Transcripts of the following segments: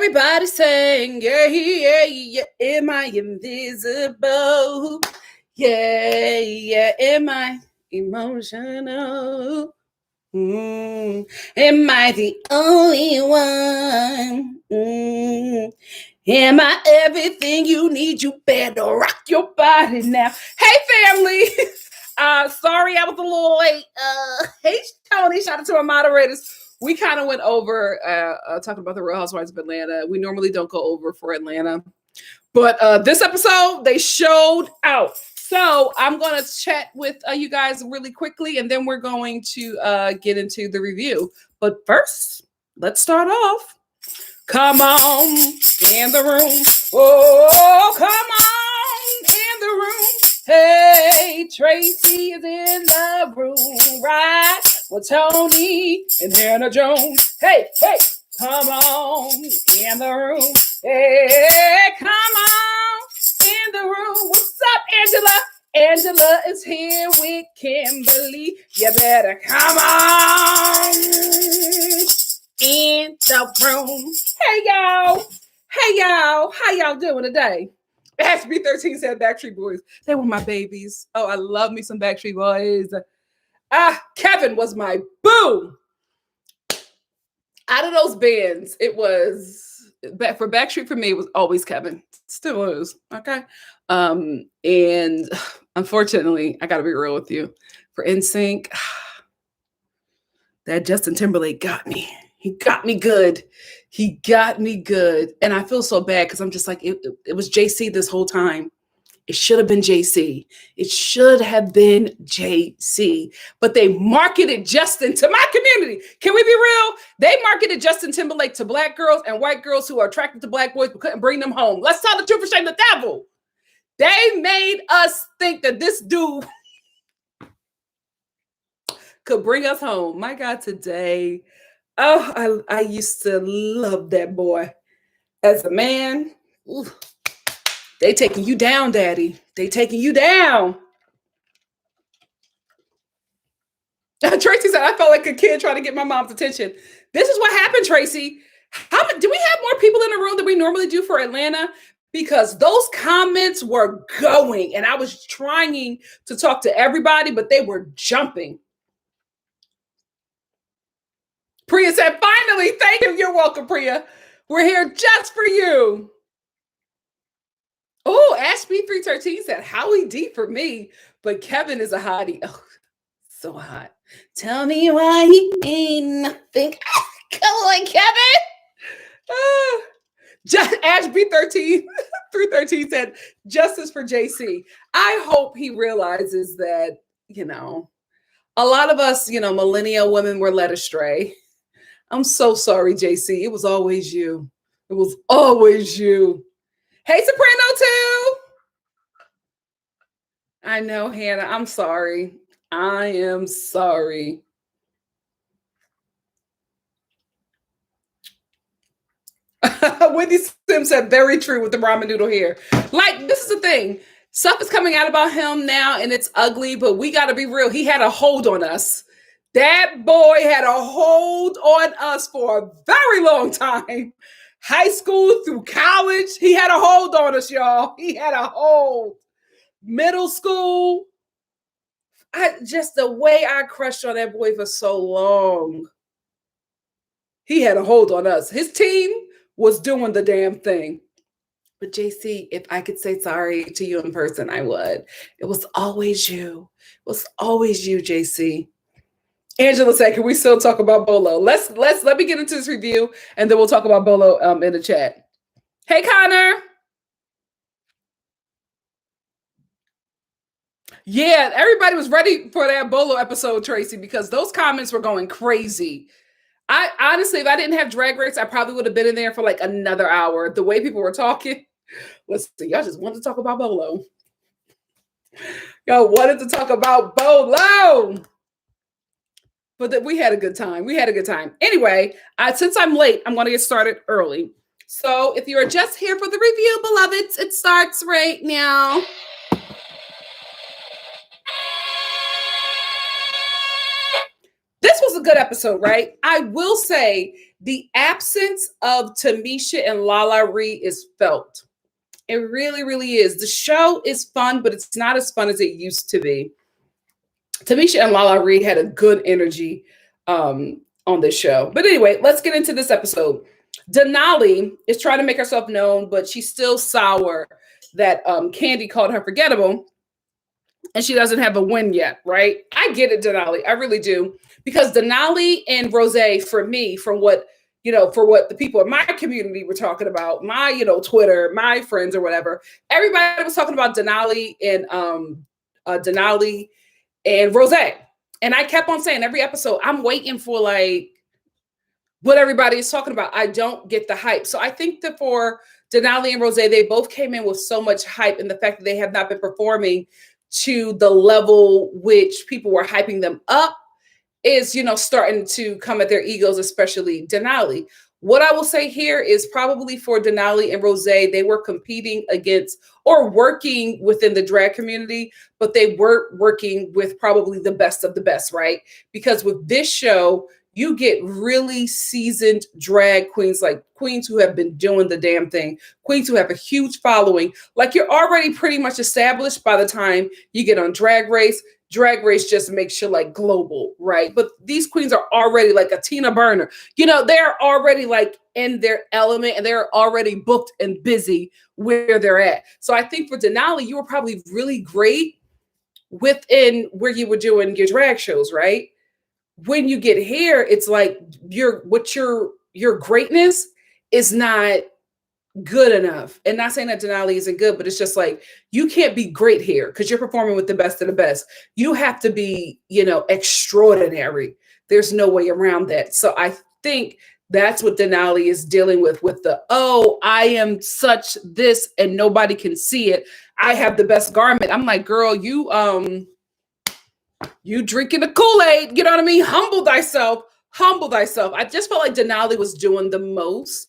Everybody saying, yeah, yeah, yeah, am I invisible? Yeah, yeah, am I emotional? Am I the only one? Am I everything you need? You better rock your body now. Hey, family. Sorry I was a little late. Hey, Tony, shout out to our moderators. We kind of went over talking about the Real Housewives of Atlanta. We normally don't go over for Atlanta. But this episode, they showed out. So I'm going to chat with you guys really quickly, and then we're going to get into the review. But first, let's start off. Come on in the room. Oh, come on in the room. Hey, Tracy is in the room, right? With Tony and Hannah Jones. Hey, hey, come on in the room. Hey, come on in the room. What's up, Angela? Angela is here with Kimberly. You better come on in the room. Hey, y'all. Hey, y'all. How y'all doing today? SB13 said Backstreet Boys. They were my babies. Oh, I love me some Backstreet Boys. Kevin was my boo. Out of those bands, it was, for Backstreet, for me, it was always Kevin. Still is, okay? And unfortunately, I got to be real with you. For NSYNC, that Justin Timberlake got me. He got me good. He got me good. And I feel so bad because I'm just like, it was JC this whole time. It should have been JC. It should have been JC. But they marketed Justin to my community. Can we be real? They marketed Justin Timberlake to black girls and white girls who are attracted to black boys but couldn't bring them home. Let's tell the truth and shame the devil. They made us think that this dude could bring us home. My God, today, oh, I used to love that boy. As a man, ooh, they taking you down, daddy. They taking you down. Tracy said, I felt like a kid trying to get my mom's attention. This is what happened, Tracy. Do we have more people in the room than we normally do for Atlanta? Because those comments were going, and I was trying to talk to everybody, but they were jumping. Priya said, finally, thank you. You're welcome, Priya. We're here just for you. Oh, Ashby313 said, Howie D for me, but Kevin is a hottie. Oh, so hot. Tell me why he ain't nothing. Come on, Kevin. Ashby313 said, justice for JC. I hope he realizes that, a lot of us, millennial women were led astray. I'm so sorry, JC. It was always you. It was always you. Hey, Soprano 2. I know, Hannah. I'm sorry. I am sorry. Wendy Sims said, very true with the ramen noodle hair. Like, this is the thing. Stuff is coming out about him now, and it's ugly, but we got to be real. He had a hold on us. That boy had a hold on us for a very long time. High school through college, he had a hold on us, y'all. He had a hold. Middle school, just the way I crushed on that boy for so long. He had a hold on us. His team was doing the damn thing. But JC, if I could say sorry to you in person, I would. It was always you. It was always you, JC. Angela said, can we still talk about Bolo? Let me get into this review, and then we'll talk about Bolo in the chat. Hey, Connor. Yeah, everybody was ready for that Bolo episode, Tracy, because those comments were going crazy. I honestly, if I didn't have Drag Race, I probably would have been in there for like another hour. The way people were talking. Let's see, y'all just wanted to talk about Bolo. Y'all wanted to talk about Bolo. But we had a good time. We had a good time. Anyway, since I'm late, I'm going to get started early. So if you are just here for the review, beloveds, it starts right now. This was a good episode, right? I will say the absence of Tamisha and Lala Ree is felt. It really, really is. The show is fun, but it's not as fun as it used to be. Tamisha and Lala Ree had a good energy on this show. But anyway, let's get into this episode. Denali is trying to make herself known, but she's still sour that Candy called her forgettable, and she doesn't have a win yet, right? I get it, Denali. I really do. Because Denali and Rose, for me, from what for what the people in my community were talking about, my, Twitter, my friends or whatever, everybody was talking about Denali and Rose. And I kept on saying every episode, I'm waiting for like what everybody is talking about. I don't get the hype. So I think that for Denali and Rose, they both came in with so much hype, and the fact that they have not been performing to the level which people were hyping them up is, starting to come at their egos, especially Denali. What I will say here is probably for Denali and Rose, they were competing against or working within the drag community, but they were working with probably the best of the best, right? Because with this show, you get really seasoned drag queens, like queens who have been doing the damn thing, queens who have a huge following. Like, you're already pretty much established by the time you get on Drag Race. Drag Race just makes you like global, right? But these queens are already like a Tina Burner. They're already like in their element, and they're already booked and busy where they're at. So I think for Denali, you were probably really great within where you were doing your drag shows, right? When you get here, it's like your greatness is not good enough. And not saying that Denali isn't good, but it's just like, you can't be great here because you're performing with the best of the best. You have to be, extraordinary. There's no way around that. So I think that's what Denali is dealing with the, oh, I am such this and nobody can see it. I have the best garment. I'm like, girl, you drinking the Kool-Aid, you know what I mean? Humble thyself. I just felt like Denali was doing the most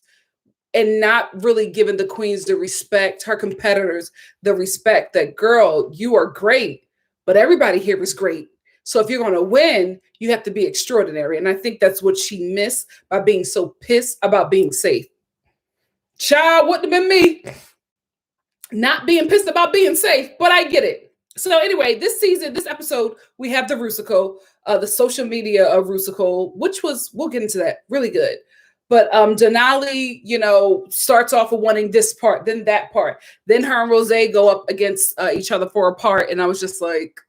and not really giving the queens the respect, her competitors, the respect that, girl, you are great, but everybody here is great. So if you're going to win, you have to be extraordinary. And I think that's what she missed by being so pissed about being safe. Child, wouldn't have been me not being pissed about being safe, but I get it. So anyway, this episode, we have the Rusical, the social media of Rusical, which was, we'll get into that, really good. But Denali, starts off with wanting this part, then that part. Then her and Rose go up against each other for a part. And I was just like,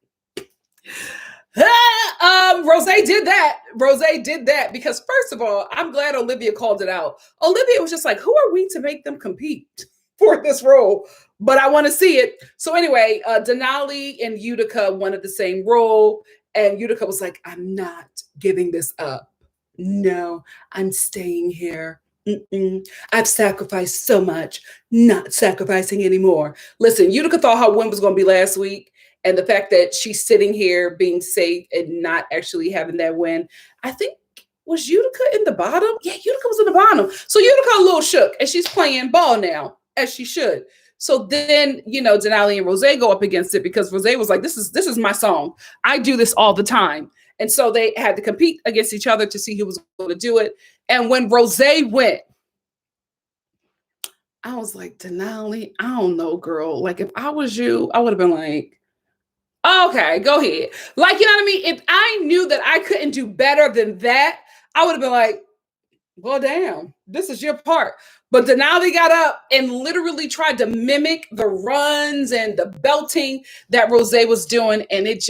Rose did that because, first of all, I'm glad Olivia called it out. Olivia was just like, who are we to make them compete for this role? But I want to see it. So anyway, Denali and Utica wanted the same role. And Utica was like, I'm not giving this up. No, I'm staying here. I've sacrificed so much, not sacrificing anymore. Listen, Utica thought her win was going to be last week. And the fact that she's sitting here being safe and not actually having that win, I think, was Utica in the bottom? Yeah, Utica was in the bottom. So Utica a little shook, and she's playing ball now, as she should. So then, Denali and Rose go up against it because Rose was like, this is my song. I do this all the time. And so they had to compete against each other to see who was going to do it. And when Rose went, I was like, Denali, I don't know, girl. Like, if I was you, I would have been like, okay, go ahead. Like, you know what I mean? If I knew that I couldn't do better than that, I would have been like, well, damn, this is your part. But Denali got up and literally tried to mimic the runs and the belting that Rose was doing. And it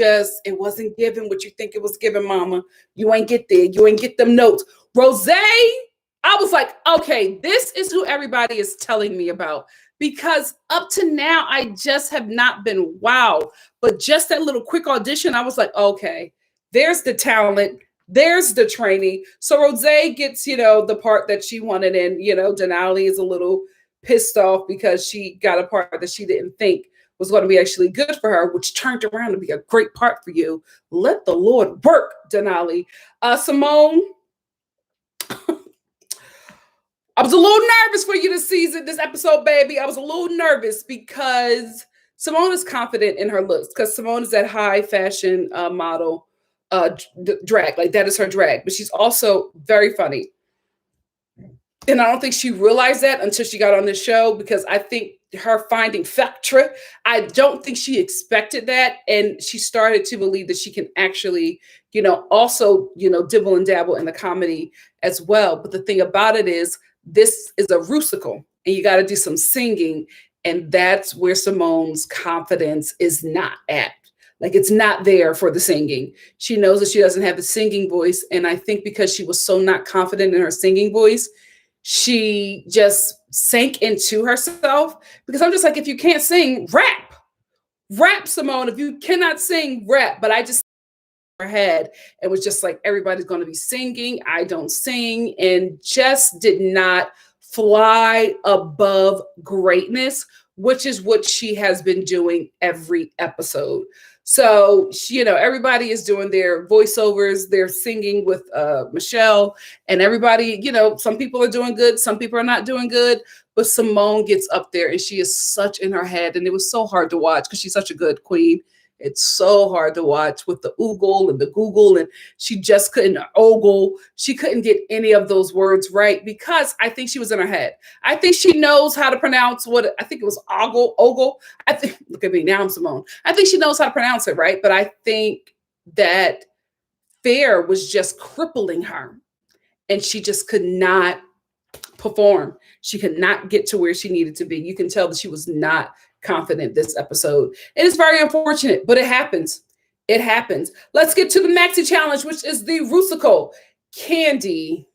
wasn't giving what you think it was giving, mama. You ain't get there. You ain't get them notes. Rose, I was like, okay, this is who everybody is telling me about. Because up to now, I just have not been wow. But just that little quick audition, I was like, okay, there's the talent. There's the training. So Rose gets, the part that she wanted. And, Denali is a little pissed off because she got a part that she didn't think was going to be actually good for her, which turned around to be a great part for you. Let the Lord work, Denali. Simone, I was a little nervous for you this episode, baby. I was a little nervous because Simone is confident in her looks because Simone is that high fashion model drag. Like that is her drag, but she's also very funny. And I don't think she realized that until she got on the show, because I think her finding facture, I don't think she expected that. And she started to believe that she can actually, also, dibble and dabble in the comedy as well. But the thing about it is, this is a Rusical and you got to do some singing. And that's where Simone's confidence is not at. Like it's not there for the singing. She knows that she doesn't have the singing voice. And I think because she was so not confident in her singing voice, she just sank into herself. Because I'm just like, if you can't sing, rap, Simone. If you cannot sing, rap. But I just her head and was just like, everybody's going to be singing. I don't sing, and just did not fly above greatness, which is what she has been doing every episode. So, everybody is doing their voiceovers. They're singing with Michelle, and everybody, some people are doing good. Some people are not doing good. But Simone gets up there and she is such in her head. And it was so hard to watch because she's such a good queen. It's so hard to watch with the oogle and the Google, and she just couldn't ogle. She couldn't get any of those words right because I think she was in her head. I think she knows how to pronounce what I think it was ogle. I think, look at me now, I'm Simone. I think she knows how to pronounce it right, but I think that fear was just crippling her, and she just could not perform. She could not get to where she needed to be. You can tell that she was not confident this episode. It is very unfortunate, but it happens. It happens. Let's get to the Maxi challenge, which is the Rusical. Candy.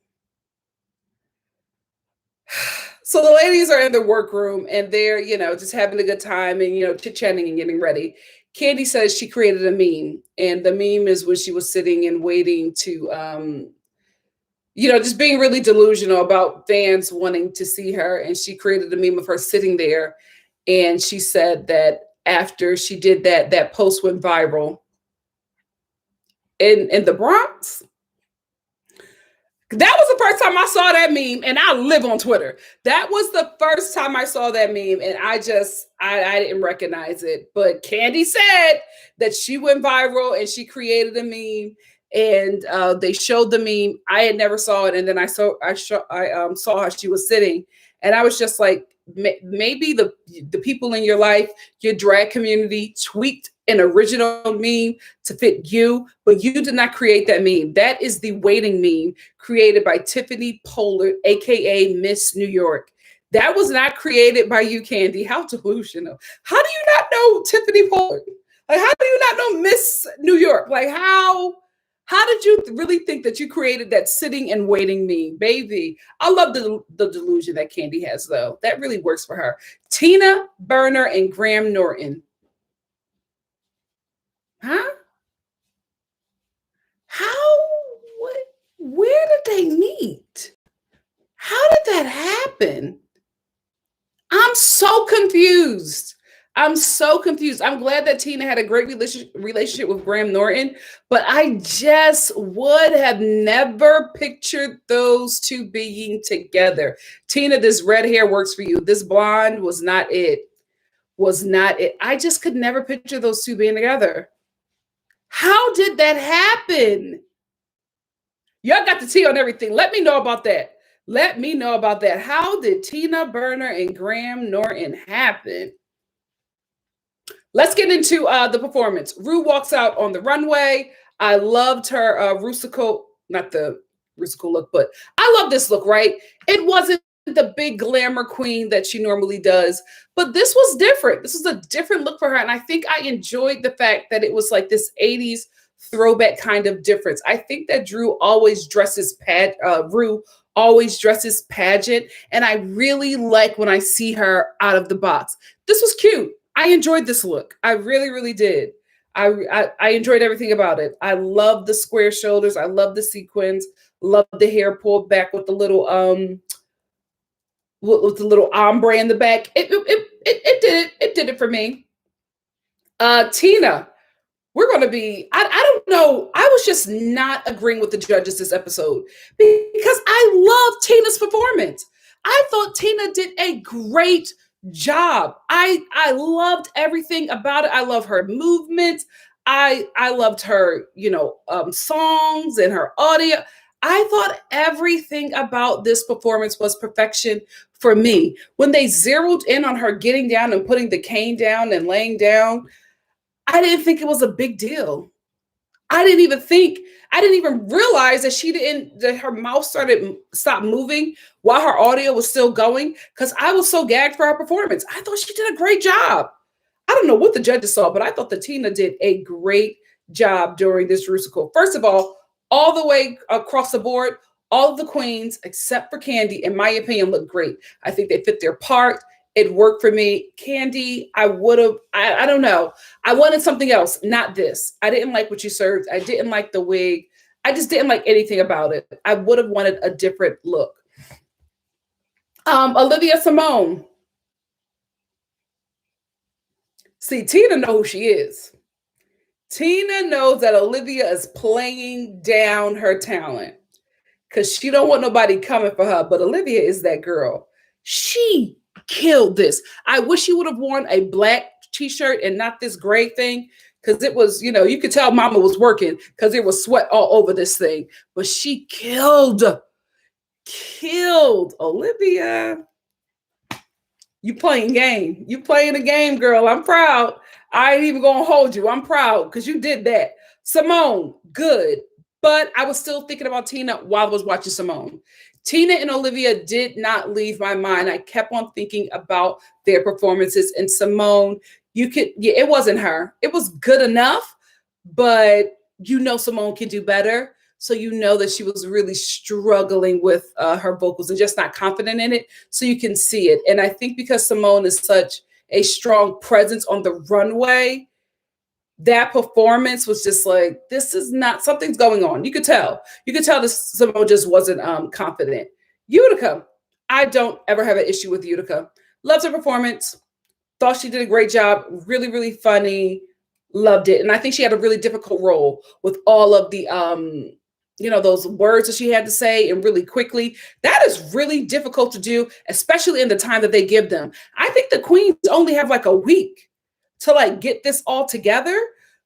So the ladies are in the workroom and they're, just having a good time and, chit-chatting and getting ready. Candy says she created a meme, and the meme is when she was sitting and waiting to, just being really delusional about fans wanting to see her. And she created a meme of her sitting there. And she said that after she did that, that post went viral in the Bronx. That was the first time I saw that meme, and I live on Twitter. That was the first time I saw that meme, and I didn't recognize it. But Candy said that she went viral and she created a meme, and they showed the meme. I had never saw it, and then I saw how she was sitting, and I was just like, maybe the people in your life, your drag community, tweaked an original meme to fit you, but you did not create that meme. That is the waiting meme created by Tiffany Pollard, aka Miss New York. That was not created by you, Candy. How delusional. How do you not know Tiffany Pollard? Like, how do you not know Miss New York? Like, how did you really think that you created that sitting and waiting meme, baby? I love the delusion that Candy has, though. That really works for her. Tina Burner and Graham Norton. Huh? Where did they meet? How did that happen? I'm so confused. I'm glad that Tina had a great relationship with Graham Norton, but I just would have never pictured those two being together. Tina, this red hair works for you. This blonde was not it. I just could never picture those two being together. How did that happen? Y'all got the tea on everything. Let me know about that. How did Tina Burner and Graham Norton happen? Let's get into the performance. Ru walks out on the runway. I loved her Rusical, not the Rusical look, but I love this look, right? It wasn't the big glamour queen that she normally does, but this was different. This was a different look for her. And I think I enjoyed the fact that it was like this 80s throwback kind of difference. I think that Ru always dresses pageant. And I really like when I see her out of the box. This was cute. I enjoyed this look. I really, really did. I enjoyed everything about it. I love the square shoulders. I love the sequins. Love the hair pulled back with the little ombre in the back. It did it for me. Tina, we're going to be, I don't know. I was just not agreeing with the judges this episode because I love Tina's performance. I thought Tina did a great job. I loved everything about it. I love her movements. I loved her, songs and her audio. I thought everything about this performance was perfection for me. When they zeroed in on her getting down and putting the cane down and laying down, I didn't think it was a big deal. I didn't even realize that her mouth stopped moving while her audio was still going, because I was so gagged for her performance. I thought she did a great job. I don't know what the judges saw, but I thought that Tina did a great job during this Rusical. First of all the way across the board, all of the queens, except for Candy, in my opinion, looked great. I think they fit their part. It worked for me. Candy, I don't know. I wanted something else, not this. I didn't like what you served. I didn't like the wig. I just didn't like anything about it. I would have wanted a different look. Olivia Simone. See, Tina knows who she is. Tina knows that Olivia is playing down her talent because she don't want nobody coming for her. But Olivia is that girl. She killed this. I wish she would have worn a black t-shirt and not this gray thing, because it was, you could tell Mama was working because there was sweat all over this thing. But she killed Olivia. You playing game. You playing a game, girl. I'm proud. I ain't even gonna hold you. I'm proud because you did that. Simone, good. But I was still thinking about Tina while I was watching Simone. Tina and Olivia did not leave my mind. I kept on thinking about their performances. And Simone, it wasn't her. It was good enough, but Simone can do better. So that she was really struggling with her vocals and just not confident in it. So you can see it. And I think because Simone is such a strong presence on the runway, that performance was just like, this is not, something's going on. You could tell this Simone just wasn't confident. Utica, I don't ever have an issue with Utica. Loved her performance. Thought she did a great job. Really, really funny. Loved it. And I think she had a really difficult role with all of the, those words that she had to say and really quickly. That is really difficult to do, especially in the time that they give them. I think the queens only have like a week to get this all together.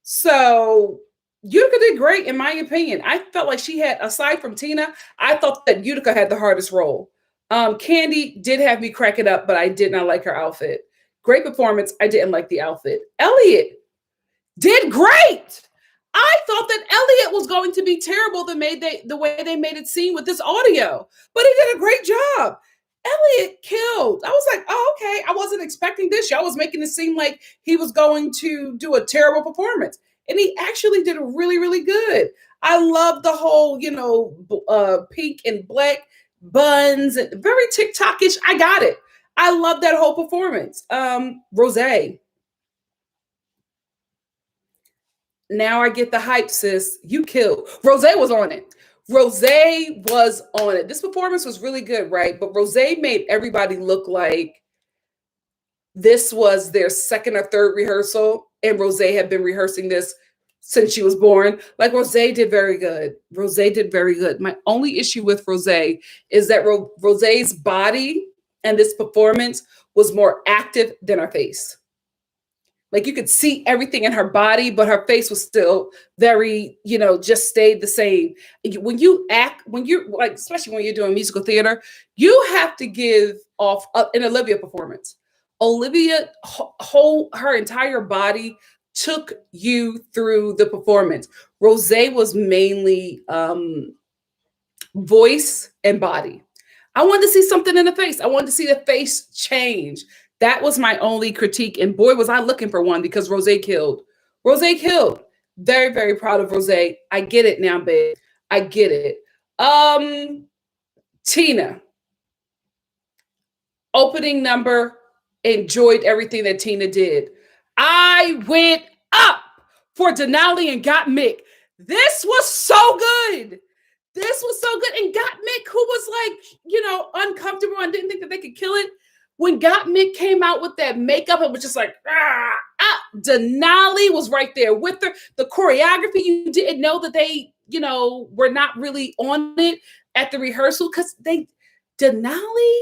So Utica did great, in my opinion. I felt like she had, aside from Tina, I thought that Utica had the hardest role. Candy did have me cracking up, but I did not like her outfit. Great performance. I didn't like the outfit. Elliott did great. I thought that Elliott was going to be terrible the way they made it seem with this audio, but he did a great job. Elliott killed. I was like, oh, okay. I wasn't expecting this. Y'all was making it seem like he was going to do a terrible performance. And he actually did really, really good. I love the whole, pink and black buns, and very TikTokish. I got it. I love that whole performance. Rosé. Now I get the hype, sis. You killed. Rosé was on it. This performance was really good, right? But Rosé made everybody look like this was their second or third rehearsal, and Rosé had been rehearsing this since she was born. Like, Rosé did very good. My only issue with Rosé is that Rosé's body and this performance was more active than her face. Like, you could see everything in her body, but her face was still very, just stayed the same. When you act, especially when you're doing musical theater, you have to give off an Olivia performance. Olivia, her entire body took you through the performance. Rosé was mainly voice and body. I wanted to see something in the face. I wanted to see the face change. That was my only critique. And boy, was I looking for one, because Rosé killed. Very, very proud of Rosé. I get it now, babe. I get it. Tina. Opening number. Enjoyed everything that Tina did. I went up for Denali and Got Mik. This was so good. And Got Mik, who was uncomfortable and didn't think that they could kill it. When Got Mik came out with that makeup, it was just like, Denali was right there with her. The choreography, you didn't know that they, were not really on it at the rehearsal, because Denali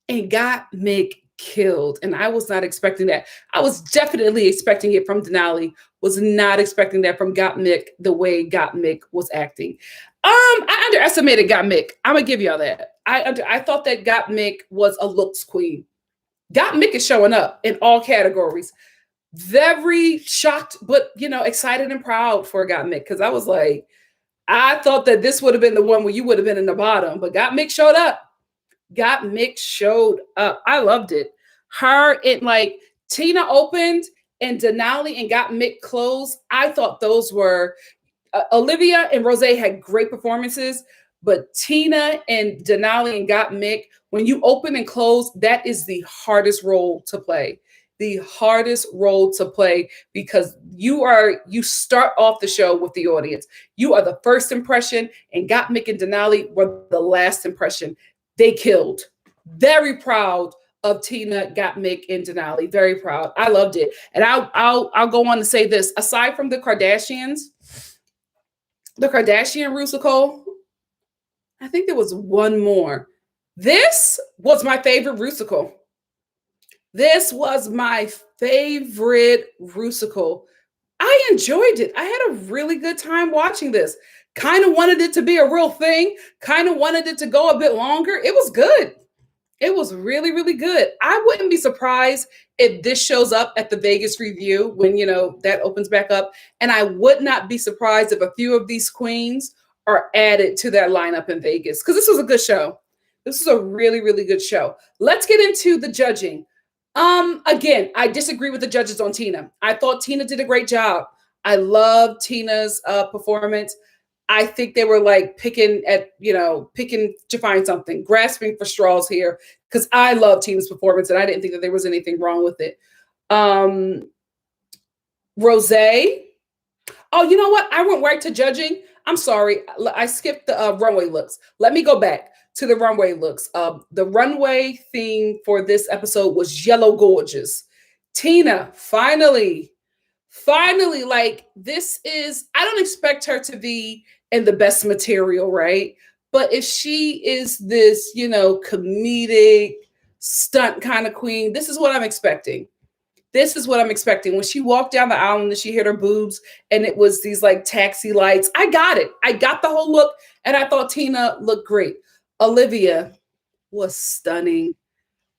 and Got Mik killed. And I was not expecting that. I was definitely expecting it from Denali, was not expecting that from Gottmik, the way Gottmik was acting. I underestimated Gottmik. I'm gonna give y'all that. I thought that Gottmik was a looks queen. Gottmik is showing up in all categories. Very shocked, but excited and proud for Gottmik, because I was like, I thought that this would have been the one where you would have been in the bottom, but Gottmik showed up. Gottmik showed up. I loved it. Her and Tina opened and Denali and Gottmik closed. I thought those were Olivia and Rose had great performances, but Tina and Denali and Gottmik, when you open and close, that is the hardest role to play. The hardest role to play, because you start off the show with the audience. You are the first impression, and Gottmik and Denali were the last impression. They killed. Very proud of Tina, Gottmik, and Denali. Very proud. I loved it. And I'll go on to say this. Aside from the Kardashian Rusical, I think there was one more. This was my favorite Rusical. This was my favorite Rusical. I enjoyed it. I had a really good time watching this. Kind of wanted it to be a real thing. Kind of wanted it to go a bit longer. It was good. It was really, really good. I wouldn't be surprised if this shows up at the Vegas review when, that opens back up. And I would not be surprised if a few of these queens are added to that lineup in Vegas, because this was a good show. This was a really, really good show. Let's get into the judging. Again, I disagree with the judges on Tina. I thought Tina did a great job. I love Tina's performance. I think they were picking to find something, grasping for straws here, because I love Tina's performance and I didn't think that there was anything wrong with it. Rose. Oh, you know what? I went right to judging. I'm sorry. I skipped the runway looks. Let me go back to the runway looks. The runway theme for this episode was Yellow Gorgeous. Tina, finally, this is, I don't expect her to be in the best material, right? But if she is this, comedic stunt kind of queen, this is what I'm expecting. This is what I'm expecting. When she walked down the aisle and she hit her boobs and it was these taxi lights, I got it. I got the whole look, and I thought Tina looked great. Olivia was stunning.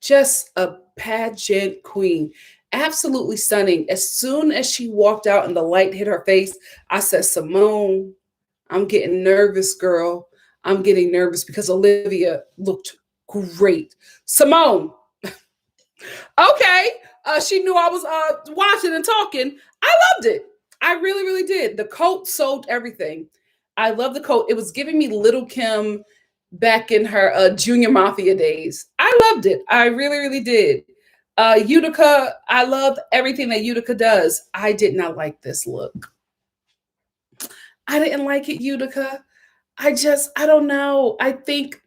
Just a pageant queen. Absolutely stunning. As soon as she walked out and the light hit her face, I said, Simone, I'm getting nervous, girl. I'm getting nervous, because Olivia looked great. Simone. Okay. She knew I was watching and talking. I loved it. I really, really did. The coat sold everything. I love the coat. It was giving me Little Kim back in her Junior Mafia days. I loved it. I really, really did. Utica, I love everything that Utica does. I did not like this look. I didn't like it, Utica. I don't know. I think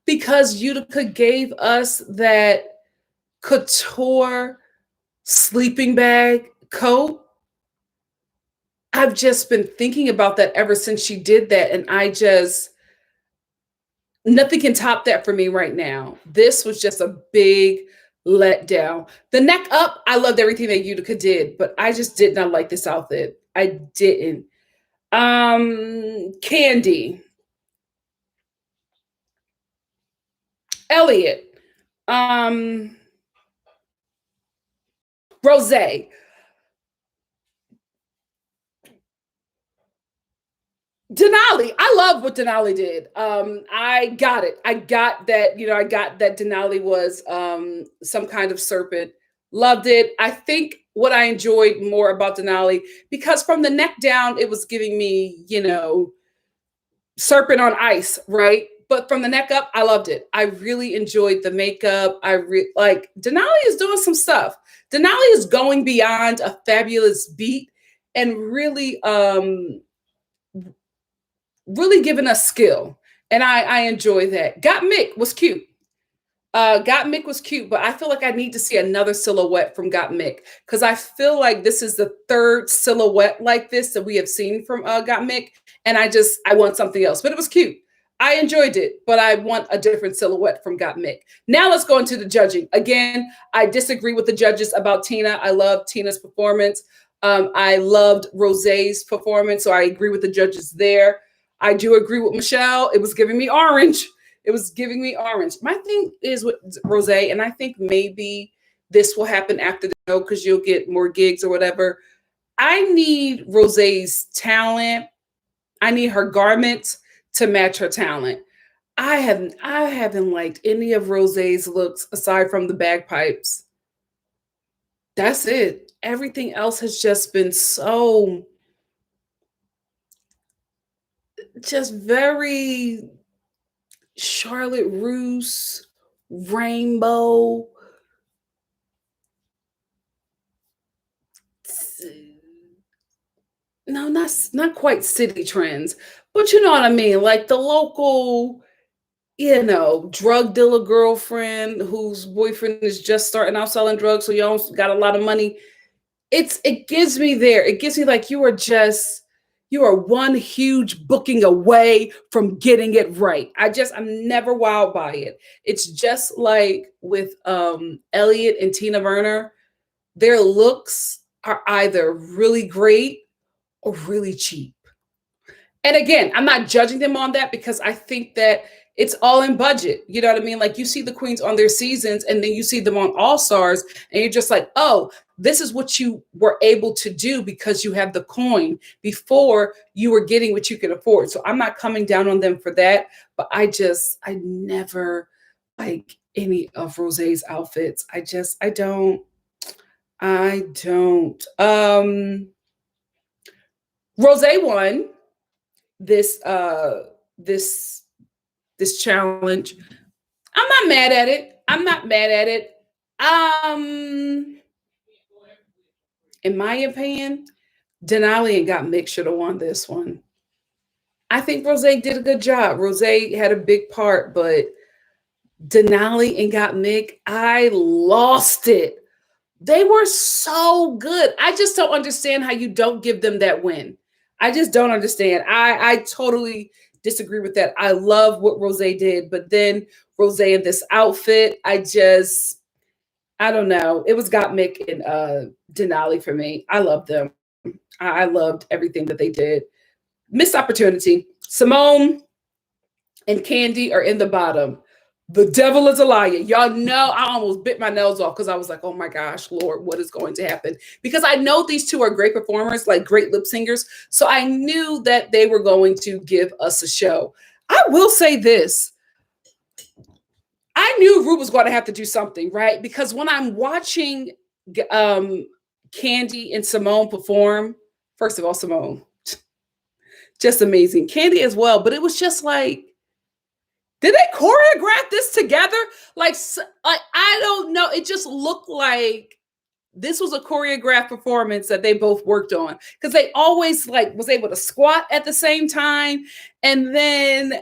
because Utica gave us that couture sleeping bag coat, I've just been thinking about that ever since she did that. And nothing can top that for me right now. This was just a big letdown. The neck up, I loved everything that Utica did, but I just did not like this outfit. I didn't. Candy. Elliot. Rose. Denali, I love what Denali did. I got it. I got that, I got that Denali was some kind of serpent. Loved it. I think what I enjoyed more about Denali, because from the neck down, it was giving me, serpent on ice, right? But from the neck up, I loved it. I really enjoyed the makeup. Denali is doing some stuff. Denali is going beyond a fabulous beat and really giving us skill. And I enjoy that. Gottmik was cute. Gottmik was cute, but I feel like I need to see another silhouette from Gottmik, because I feel like this is the third silhouette like this that we have seen from Gottmik. And I want something else, but it was cute. I enjoyed it, but I want a different silhouette from Got Mik. Now let's go into the judging. Again, I disagree with the judges about Tina. I love Tina's performance. I loved Rosé's performance, so I agree with the judges there. I do agree with Michelle. It was giving me orange. It was giving me orange. My thing is with Rosé, and I think maybe this will happen after the show because you'll get more gigs or whatever. I need Rosé's talent. I need her garments to match her talent. I haven't liked any of Rosé's looks aside from the bagpipes. That's it. Everything else has just been so just very Charlotte Russe, rainbow. No, not quite city trends, but you know what I mean, like the local, drug dealer girlfriend whose boyfriend is just starting out selling drugs, so you all got a lot of money. It gives me there. It gives me like you are one huge booking away from getting it right. I'm never wowed by it. It's just like with Elliot and Tina Burner, their looks are either really great or really cheap. And again, I'm not judging them on that because I think that it's all in budget. You know what I mean? Like you see the queens on their seasons and then you see them on All Stars and you're just like, oh, this is what you were able to do because you have the coin. Before you were getting what you could afford. So I'm not coming down on them for that. But I never like any of Rosé's outfits. I don't. Rosé won this challenge. I'm not mad at it. In my opinion, Denali and Got Mik should have won this one. I think Rosé did a good job. Rosé had a big part, but Denali and Got Mik, I lost it. They were so good. I just don't understand how you don't give them that win. I just don't understand. I totally disagree with that. I love what Rosé did, but then Rosé in this outfit, I don't know. It was Got Mik and Denali for me. I loved them. I loved everything that they did. Missed opportunity. Simone and Candy are in the bottom. The devil is a liar. Y'all know I almost bit my nails off because I was like, oh my gosh, Lord, what is going to happen? Because I know these two are great performers, like great lip singers. So I knew that they were going to give us a show. I will say this. I knew Ru was going to have to do something, right? Because when I'm watching Candy and Simone perform, first of all, Simone, just amazing. Candy as well. But it was just like, did they choreograph this together? Like, I don't know. It just looked like this was a choreographed performance that they both worked on because they always like was able to squat at the same time. And then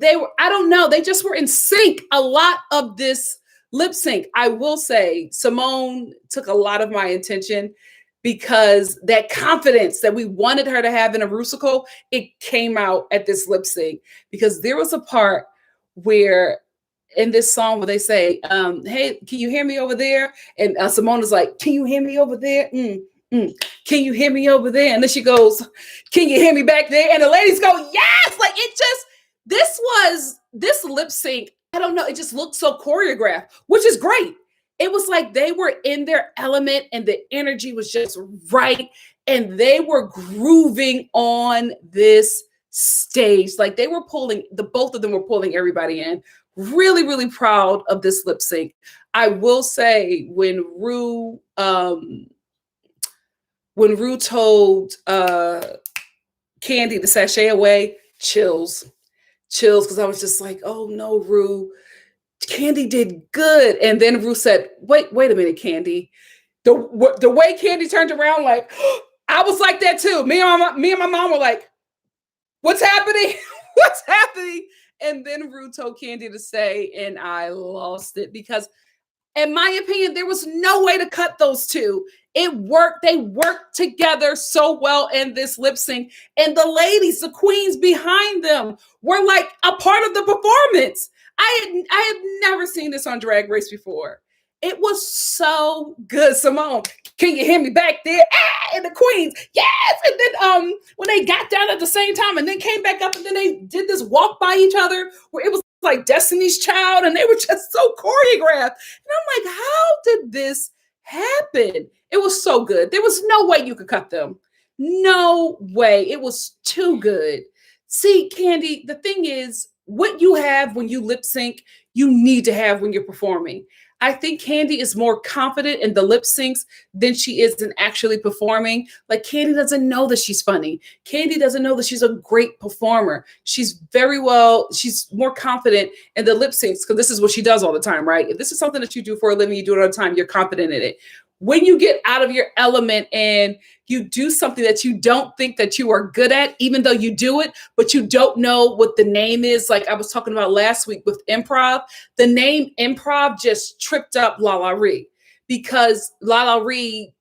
I don't know, they just were in sync. A lot of this lip sync, I will say, Simone took a lot of my attention because that confidence that we wanted her to have in a Rusical, it came out at this lip sync because there was a part where in this song where they say, hey, can you hear me over there? And Simone is like, can you hear me over there? Can you hear me over there? And then she goes, can you hear me back there? And the ladies go, yes! Like it just, this lip sync, I don't know, it just looked so choreographed, which is great. It was like they were in their element and the energy was just right. And they were grooving on this stage. Like they were both of them were pulling everybody in. Really, really proud of this lip sync. I will say when Ru told Candy to sashay away, chills, because I was just like, oh no, Ru, Candy did good. And then Ru said, wait a minute, Candy. The way Candy turned around, like, I was like that too. Me and my mom were like, what's happening? What's happening? And then Ru told Candy to say, and I lost it because, in my opinion, there was no way to cut those two. It worked. They worked together so well in this lip sync. And the ladies, the queens behind them, were like a part of the performance. I had never seen this on Drag Race before. It was so good. Simone, can you hear me back there? Ah, and the queens, yes. And then when they got down at the same time and then came back up and then they did this walk by each other where it was like Destiny's Child and they were just so choreographed. And I'm like, how did this happen? It was so good. There was no way you could cut them. No way. It was too good. See, Candy, the thing is, what you have when you lip sync, you need to have when you're performing. I think Candy is more confident in the lip syncs than she is in actually performing. Like, Candy doesn't know that she's funny. Candy doesn't know that she's a great performer. She's more confident in the lip syncs because this is what she does all the time, right? If this is something that you do for a living, you do it all the time, you're confident in it. When you get out of your element and you do something that you don't think that you are good at, even though you do it, but you don't know what the name is, like I was talking about last week with improv, the name improv just tripped up Lala Ree because Lala Ree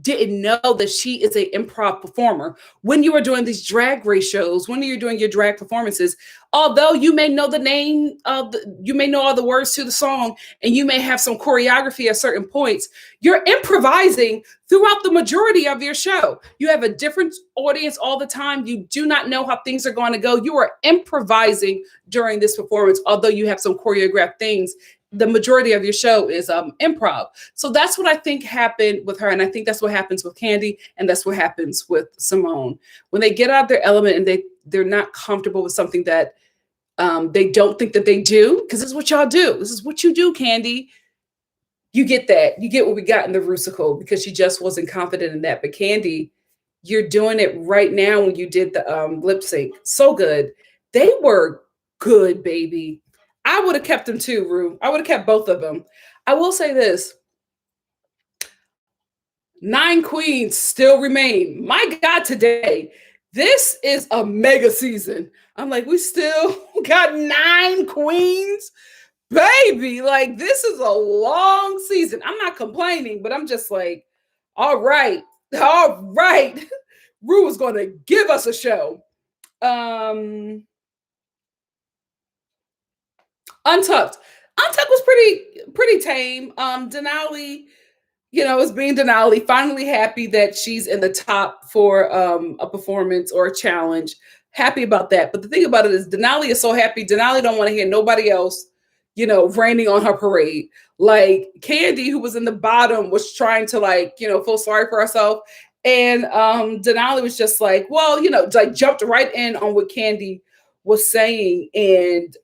didn't know that she is an improv performer. When you are doing these drag race shows, when you're doing your drag performances, although you may know the name of you may know all the words to the song and you may have some choreography at certain points, you're improvising throughout the majority of your show. You have a different audience all the time. You do not know how things are going to go. You are improvising during this performance, although you have some choreographed things. The majority of your show is improv. So that's what I think happened with her. And I think that's what happens with Candy. And that's what happens with Simone. When they get out of their element and they're not comfortable with something that they don't think that they do, because this is what y'all do. This is what you do, Candy. You get that. You get what we got in the Rusical because she just wasn't confident in that. But Candy, you're doing it right now when you did the lip sync. So good. They were good, baby. I would have kept them too, Ru. I would have kept both of them. I will say this. 9 queens still remain. My God, today, this is a mega season. I'm like, we still got 9 queens? Baby, like, this is a long season. I'm not complaining, but I'm just like, all right. Ru is going to give us a show. Untucked. Untucked was pretty tame. Denali, is being Denali. Finally happy that she's in the top for a performance or a challenge. Happy about that. But the thing about it is Denali is so happy. Denali don't want to hear nobody else, raining on her parade. Like Candy, who was in the bottom, was trying to feel sorry for herself. And Denali was just like, well, like jumped right in on what Candy was saying, and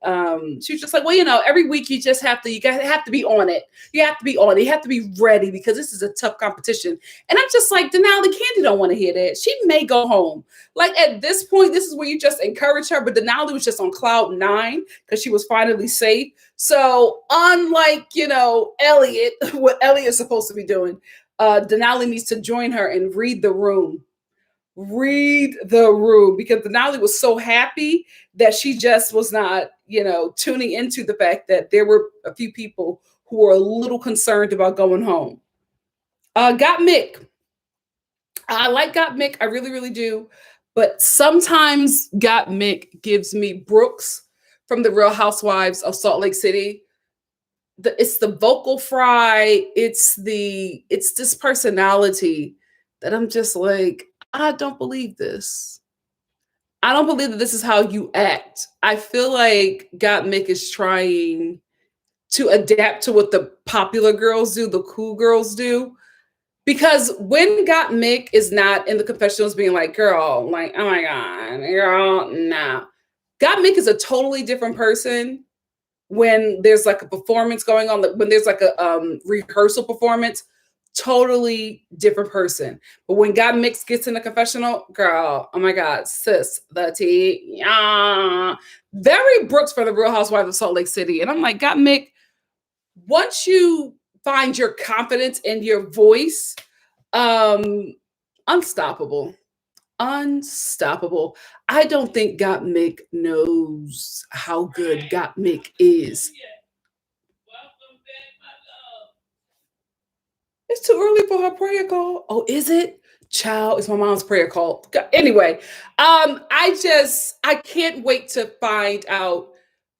she was just like, well, every week you have to be on it. You have to be on it. You have to be ready because this is a tough competition. And I'm just like, Denali, Candy don't want to hear that. She may go home. Like at this point, this is where you just encourage her. But Denali was just on cloud 9 because she was finally safe. So unlike Elliot, what Elliot's supposed to be doing, Denali needs to join her and read the room. Read the room, because Denali was so happy that she just was not, tuning into the fact that there were a few people who were a little concerned about going home. Got Mik. I like Got Mik. I really, really do. But sometimes Got Mik gives me Brooks from the Real Housewives of Salt Lake City. It's the vocal fry. It's this personality that I'm just like, I don't believe this. I don't believe that this is how you act. I feel like Got Mik is trying to adapt to what the popular girls do, the cool girls do. Because when Got Mik is not in the confessionals being like, girl, like, oh my God, girl, nah. Got Mik is a totally different person when there's like a performance going on, when there's like a rehearsal performance. Totally different person. But when Got Mik gets in the confessional, girl, oh my God, sis, the tea, yeah. Very Brooks for the Real Housewives of Salt Lake City. And I'm like, Got Mik, once you find your confidence in your voice, unstoppable. Unstoppable. I don't think Got Mik knows how good Got Mik is. It's too early for her prayer call. Oh, is it? Child, it's my mom's prayer call. Anyway, I can't wait to find out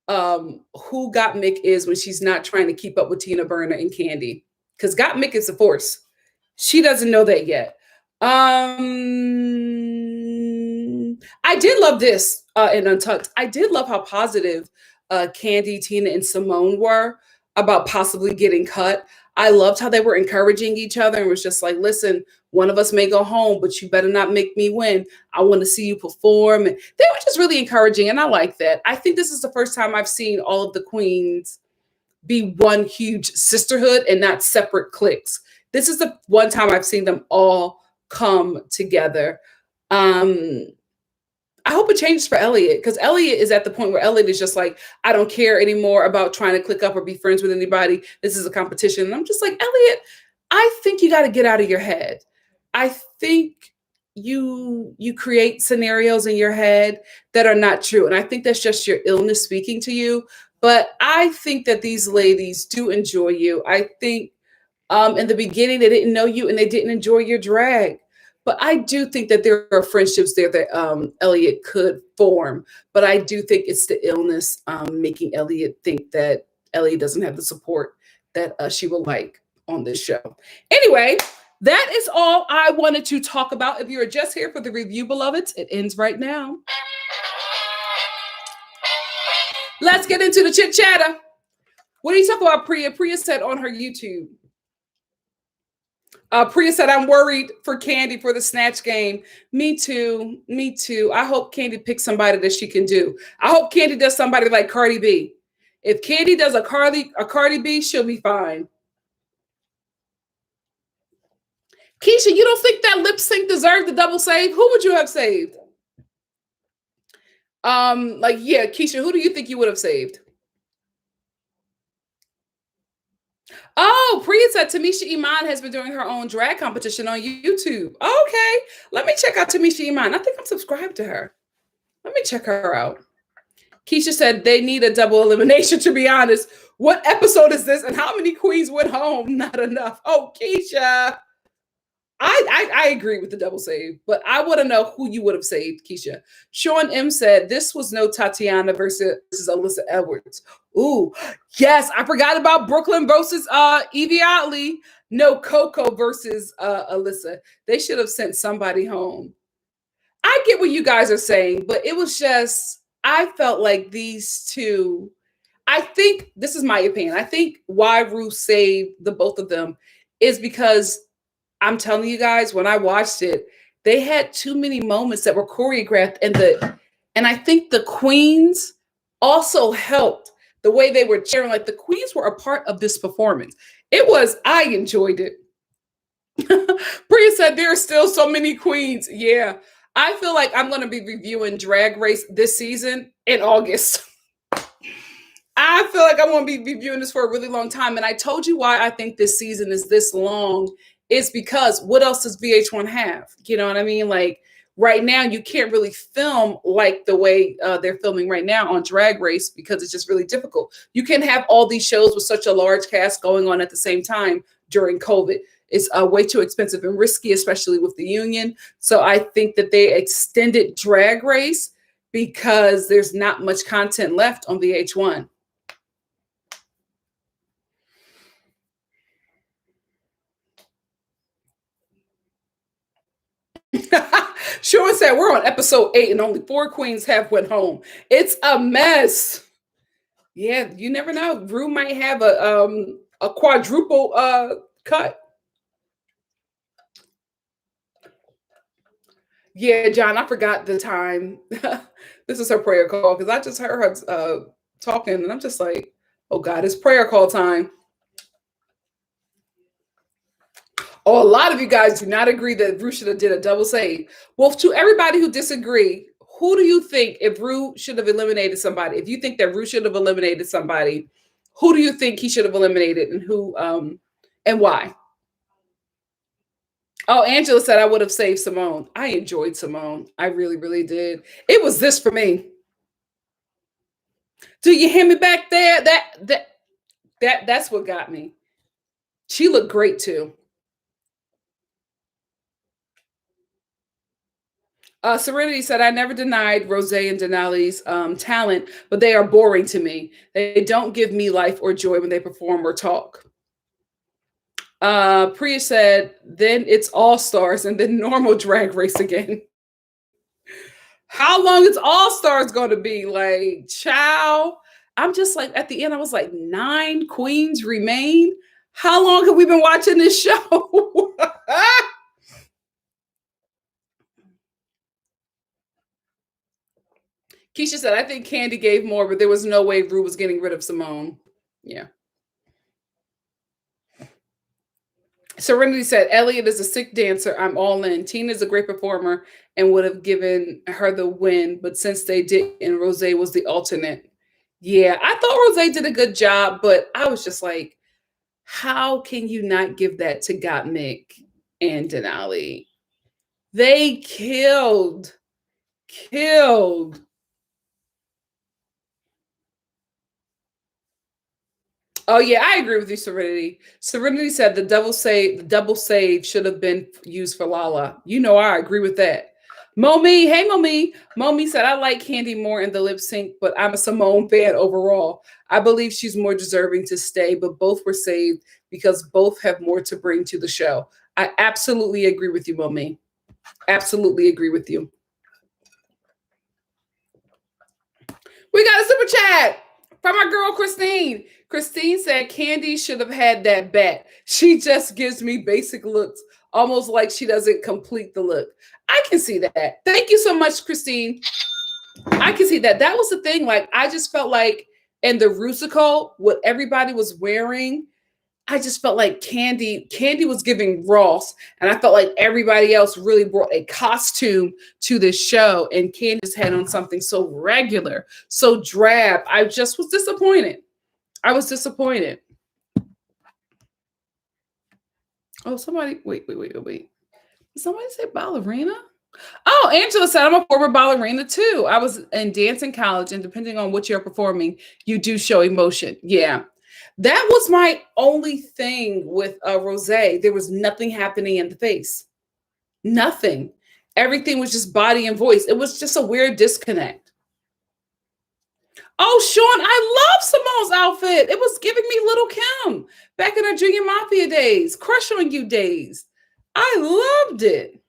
who Got Mik is when she's not trying to keep up with Tina Burner and Candy. Because Got Mik is a force. She doesn't know that yet. I did love this in Untucked. I did love how positive Candy, Tina, and Simone were about possibly getting cut. I loved how they were encouraging each other and was just like, listen, one of us may go home, but you better not make me win. I want to see you perform. And they were just really encouraging. And I like that. I think this is the first time I've seen all of the queens be one huge sisterhood and not separate cliques. This is the one time I've seen them all come together. I hope it changes for Elliott, because Elliott is at the point where Elliott is just like, I don't care anymore about trying to click up or be friends with anybody. This is a competition. And I'm just like, Elliott, I think you got to get out of your head. I think you create scenarios in your head that are not true. And I think that's just your illness speaking to you. But I think that these ladies do enjoy you. I think in the beginning, they didn't know you and they didn't enjoy your drag. But I do think that there are friendships there that Elliott could form. But I do think it's the illness making Elliott think that Elliott doesn't have the support that she would like on this show. Anyway, that is all I wanted to talk about. If you're just here for the review, beloveds, it ends right now. Let's get into the chit chatter. What do you talk about, Priya? Priya said on her YouTube. Priya said, I'm worried for Candy for the Snatch Game. Me too. Me too. I hope Candy picks somebody that she can do. I hope Candy does somebody like Cardi B. If Candy does a Cardi B, she'll be fine. Keisha, you don't think that lip sync deserved the double save? Who would you have saved? Yeah, Keisha, who do you think you would have saved? Oh, Priya said Tamisha Iman has been doing her own drag competition on YouTube. Okay, let me check out Tamisha Iman. I think I'm subscribed to her. Let me check her out. Keisha said they need a double elimination, to be honest. What episode is this and how many queens went home? Not enough. Oh, Keisha. I agree with the double save, but I want to know who you would have saved, Keisha. Sean M said this was no Tatiana versus Alyssa Edwards. Ooh, yes, I forgot about Brooklyn versus Evie Oddly. No Coco versus Alyssa. They should have sent somebody home. I get what you guys are saying, but it was just, I felt like these two, I think, this is my opinion, I think why Ru saved the both of them is because I'm telling you guys, when I watched it, they had too many moments that were choreographed, and I think the queens also helped the way they were cheering. Like the queens were a part of this performance. I enjoyed it. Priya said there are still so many queens. Yeah, I feel like I'm going to be reviewing Drag Race this season in August. I feel like I won't be reviewing this for a really long time. And I told you why I think this season is this long. Is because what else does VH1 have? You know what I mean? Like right now, you can't really film like the way they're filming right now on Drag Race because it's just really difficult. You can have all these shows with such a large cast going on at the same time during COVID. It's way too expensive and risky, especially with the union. So I think that they extended Drag Race because there's not much content left on VH1. Sean said we're on episode 8 and only 4 queens have went home. It's a mess. Yeah, you never know. Ru might have a quadruple cut. Yeah, John, I forgot the time. This is her prayer call because I just heard her talking and I'm just like, oh God, it's prayer call time. Oh, a lot of you guys do not agree that Ru should have did a double save. Well, to everybody who disagree, who do you think if Ru should have eliminated somebody? If you think that Ru should have eliminated somebody, who do you think he should have eliminated and who and why? Oh, Angela said I would have saved Simone. I enjoyed Simone. I really, really did. It was this for me. Do you hear me back there? That's what got me. She looked great too. Serenity said, I never denied Rose and Denali's talent, but they are boring to me. They don't give me life or joy when they perform or talk. Priya said, then it's All Stars and then normal Drag Race again. How long is All Stars going to be? Like, chow. I'm just like, at the end, I was like, 9 queens remain. How long have we been watching this show? Keisha said, I think Candy gave more, but there was no way Ru was getting rid of Simone. Yeah. Serenity said, Elliot is a sick dancer. I'm all in. Tina's a great performer and would have given her the win, but since they didn't, Rose was the alternate. Yeah, I thought Rose did a good job, but I was just like, how can you not give that to Mik and Denali? They killed. Oh yeah, I agree with you, Serenity. Serenity said the double save should have been used for Lala. You know, I agree with that. Momi, hey Momi. Momi said, I like Candy more in the lip sync, but I'm a Simone fan overall. I believe she's more deserving to stay, but both were saved because both have more to bring to the show. I absolutely agree with you, Momi. Absolutely agree with you. We got a super chat from our girl Christine. Christine said Candy should have had that bat. She just gives me basic looks, almost like she doesn't complete the look. I can see that. Thank you so much, Christine. I can see that. That was the thing. Like, I just felt like in the Rusical, what everybody was wearing, I just felt like Candy was giving Ross, and I felt like everybody else really brought a costume to this show, and Candy just had on something so regular, so drab. I just was disappointed. Did somebody wait. Did somebody say ballerina? Oh, Angela said, I'm a former ballerina too. I was in dance in college, and depending on what you're performing, you do show emotion. Yeah. That was my only thing with Rose. There was nothing happening in the face. Nothing. Everything was just body and voice. It was just a weird disconnect. Oh, Sean, I love Simone's outfit. It was giving me Little Kim back in her Junior Mafia days, Crush on You days. I loved it.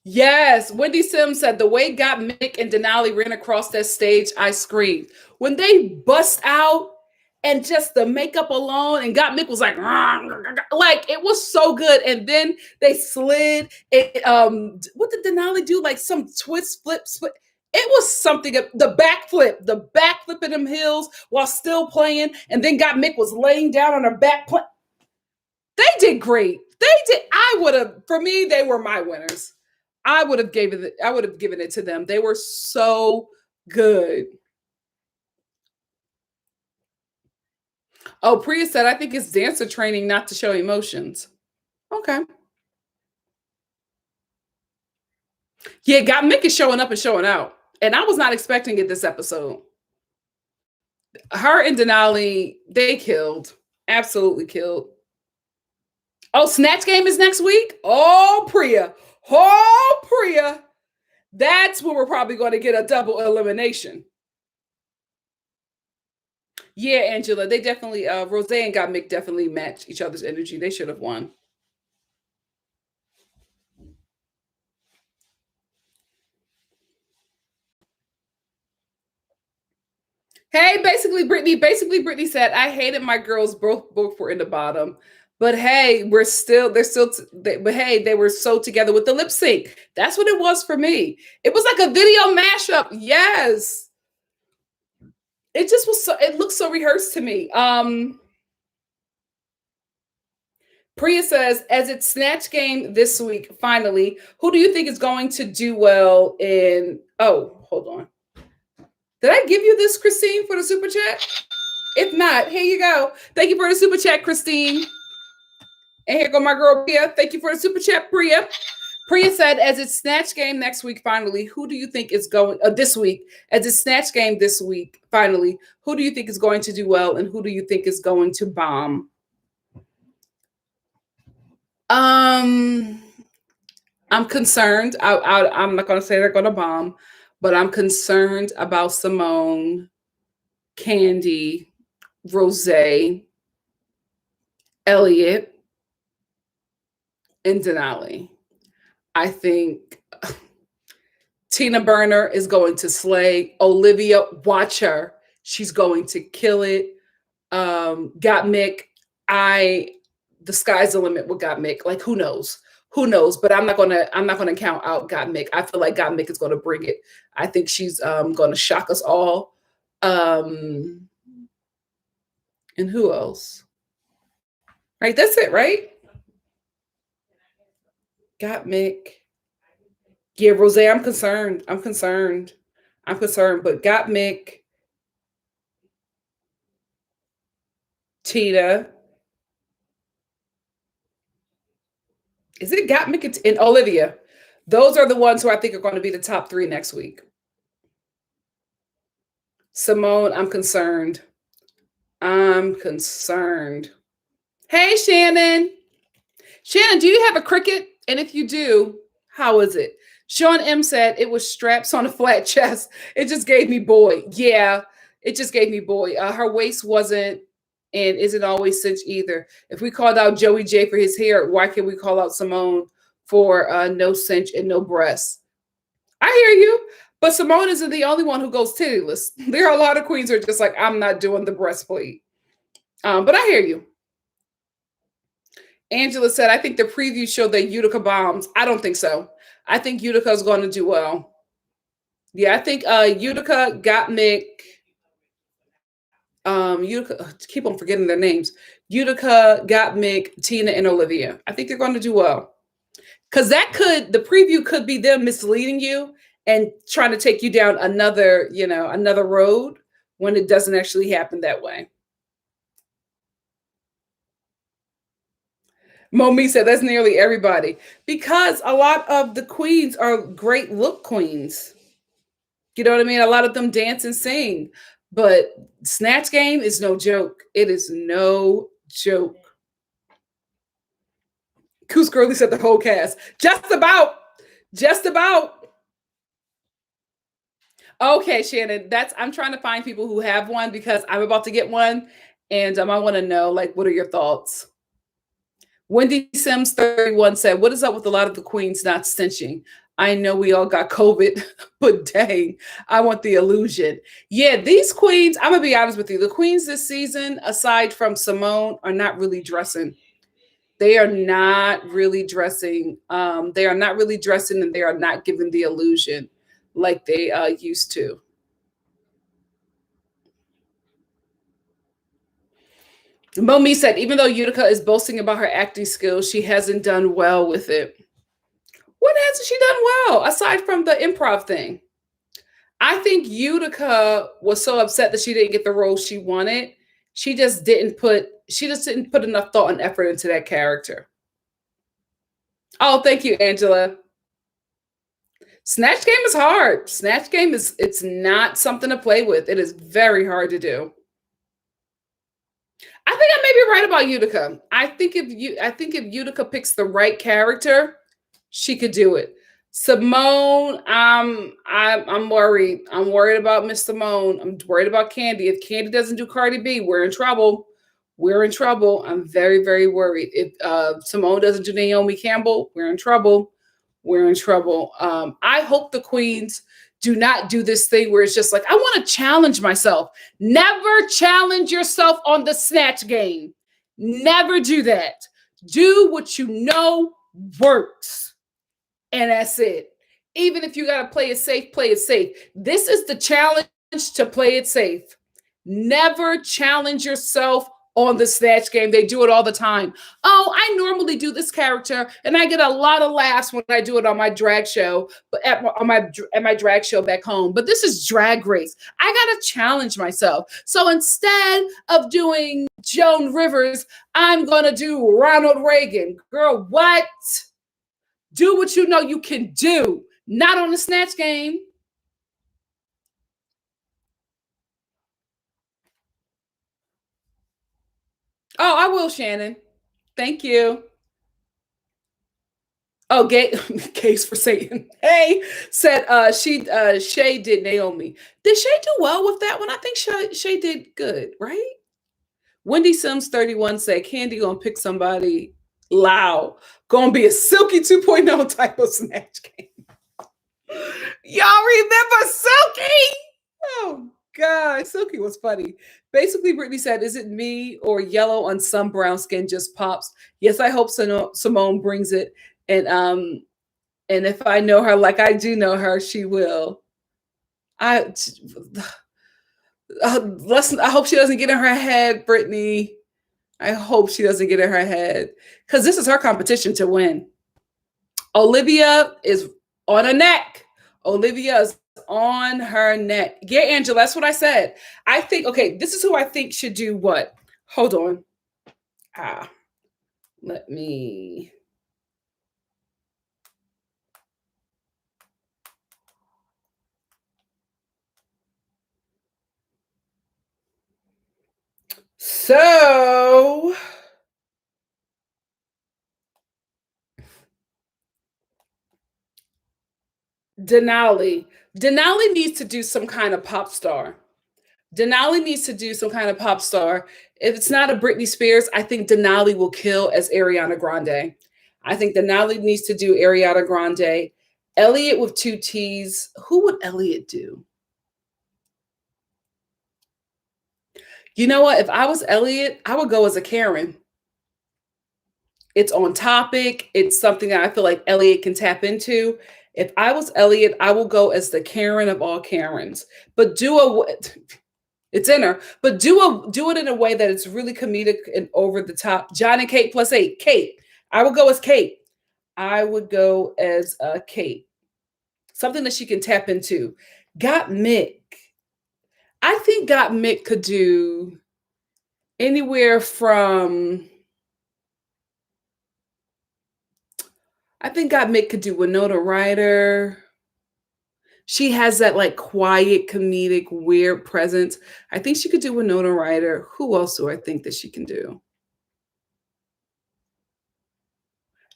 Yes, Wendy Sims said the way Mik and Denali ran across that stage, I screamed. When they bust out and just the makeup alone, and Mik was like it was so good. And then they slid. What did Denali do? Like some twist, flip, split. It was something. The backflip in them hills while still playing, and then Mik was laying down on her back. They did great. They did. I would have. For me, they were my winners. I would have given it to them. They were so good. Oh, Priya said, I think it's dancer training not to show emotions. Okay. Yeah, Mik is showing up and showing out. And I was not expecting it this episode. Her and Denali, they killed. Absolutely killed. Oh, Snatch Game is next week? Oh, Priya. Oh, Priya. That's where we're probably going to get a double elimination. Yeah, Angela, they definitely, Rose and Mik definitely match each other's energy. They should have won. Hey, basically Brittany said, I hated my girls both were in the bottom. But hey, but hey, they were so together with the lip sync. That's what it was for me. It was like a video mashup. Yes. It just was it looked so rehearsed to me. Priya says, as it's Snatch Game this week, finally, who do you think is going to do well in hold on. Did I give you this, Christine, for the super chat? If not, here you go. Thank you for the super chat, Christine. And here go my girl Priya. Thank you for the super chat, Priya. Priya said, as it's Snatch Game next week, finally, who do you think is going, this week, as it's Snatch Game this week, finally, who do you think is going to do well and who do you think is going to bomb? I'm concerned. I'm not going to say they're going to bomb, but I'm concerned about Simone, Candy, Rosé, Elliott, and Denali. I think Tina Burner is going to slay. Olivia, watch her. She's going to kill it. Got Mik. The sky's the limit with Got Mik. Like, who knows? Who knows? But I'm not gonna count out Got Mik. I feel like Got Mik is gonna bring it. I think she's gonna shock us all. And who else? Right, that's it, right? Got Mik. Yeah, Rosé, I'm concerned. But Got Mik, Tina. Is it Got Mik and Olivia? Those are the ones who I think are going to be the top 3 next week. Simone, I'm concerned. Hey, Shannon. Shannon, do you have a Cricut? And if you do, how is it? Sean M said it was straps on a flat chest. It just gave me boy. Yeah, it just gave me boy. Her waist wasn't and isn't always cinched either. If we called out Joey J for his hair, why can't we call out Simone for no cinch and no breasts? I hear you, but Simone isn't the only one who goes tittyless. There are a lot of queens who are just like, I'm not doing the breastplate. But I hear you. Angela said, I think the preview showed that Utica bombs. I don't think so. I think Utica is going to do well. Yeah, I think Utica, Got Mik, Utica, keep on forgetting their names. Utica, Got Mik, Tina, and Olivia. I think they're going to do well. Because the preview could be them misleading you and trying to take you down another road when it doesn't actually happen that way. Momi said that's nearly everybody because a lot of the queens are great look queens. You know what I mean? A lot of them dance and sing, but Snatch Game is no joke. It is no joke. Coos Girly said the whole cast. Just about. Okay, Shannon, I'm trying to find people who have one because I'm about to get one and I want to know, like, what are your thoughts? Wendy Sims 31 said, what is up with a lot of the queens not cinching? I know we all got COVID, but dang, I want the illusion. Yeah, these queens, I'm going to be honest with you. The queens this season, aside from Simone, are not really dressing. They are not really dressing. And they are not giving the illusion like they used to. Momi said, even though Utica is boasting about her acting skills, she hasn't done well with it. What hasn't she done well aside from the improv thing? I think Utica was so upset that she didn't get the role she wanted. She just didn't put enough thought and effort into that character. Oh, thank you, Angela. Snatch Game is hard. Snatch Game it's not something to play with. It is very hard to do. I think I may be right about Utica. I think if Utica picks the right character, she could do it. Simone, I'm worried. I'm worried about Miss Simone. I'm worried about Candy. If Candy doesn't do Cardi B, we're in trouble. I'm very, very worried. If Simone doesn't do Naomi Campbell, we're in trouble. I hope the queens do not do this thing where it's just like, I want to challenge myself. Never challenge yourself on the Snatch Game. Never do that. Do what you know works. And that's it. Even if you got to play it safe, play it safe. This is the challenge to play it safe. Never challenge yourself on the Snatch Game. They do it all the time. Oh, I normally do this character and I get a lot of laughs when I do it on my drag show, but at my drag show back home. But this is Drag Race. I got to challenge myself. So instead of doing Joan Rivers, I'm going to do Ronald Reagan. Girl, what? Do what you know you can do. Not on the Snatch Game. Oh, I will, Shannon. Thank you. Oh, gay case for Satan. Hey, said Shay did Naomi. Did Shay do well with that one? I think Shay did good, right? Wendy Sims 31 said Candy gonna pick somebody loud. Gonna be a Silky 2.0 type of Snatch Game. Y'all remember Silky? Oh God, Silky was funny. Basically, Brittany said, "Is it me or yellow on some brown skin just pops?" Yes, I hope Simone brings it. And if I know her like I do know her, she will. I I hope she doesn't get in her head, Brittany. I hope she doesn't get in her head because this is her competition to win. Olivia is on her neck. Olivia is on her neck. Yeah, Angela, that's what I said. I think, okay, this is who I think should do what? Hold on. Let me. So, Denali. Denali needs to do some kind of pop star. Denali needs to do some kind of pop star. If it's not a Britney Spears, I think Denali will kill as Ariana Grande. I think Denali needs to do Ariana Grande. Elliot with two T's. Who would Elliot do? You know what? If I was Elliot, I would go as a Karen. It's on topic. It's something that I feel like Elliot can tap into. If I was Elliot, I will go as the Karen of all Karens. But it's in her, but do it in a way that it's really comedic and over the top. John and Kate plus 8. Kate. I would go as Kate. I would go as Kate. Something that she can tap into. Got Mik. I think Got Mik could do anywhere from. I think Got Mik could do Winona Ryder. She has that like quiet, comedic, weird presence. I think she could do Winona Ryder. Who else do I think that she can do?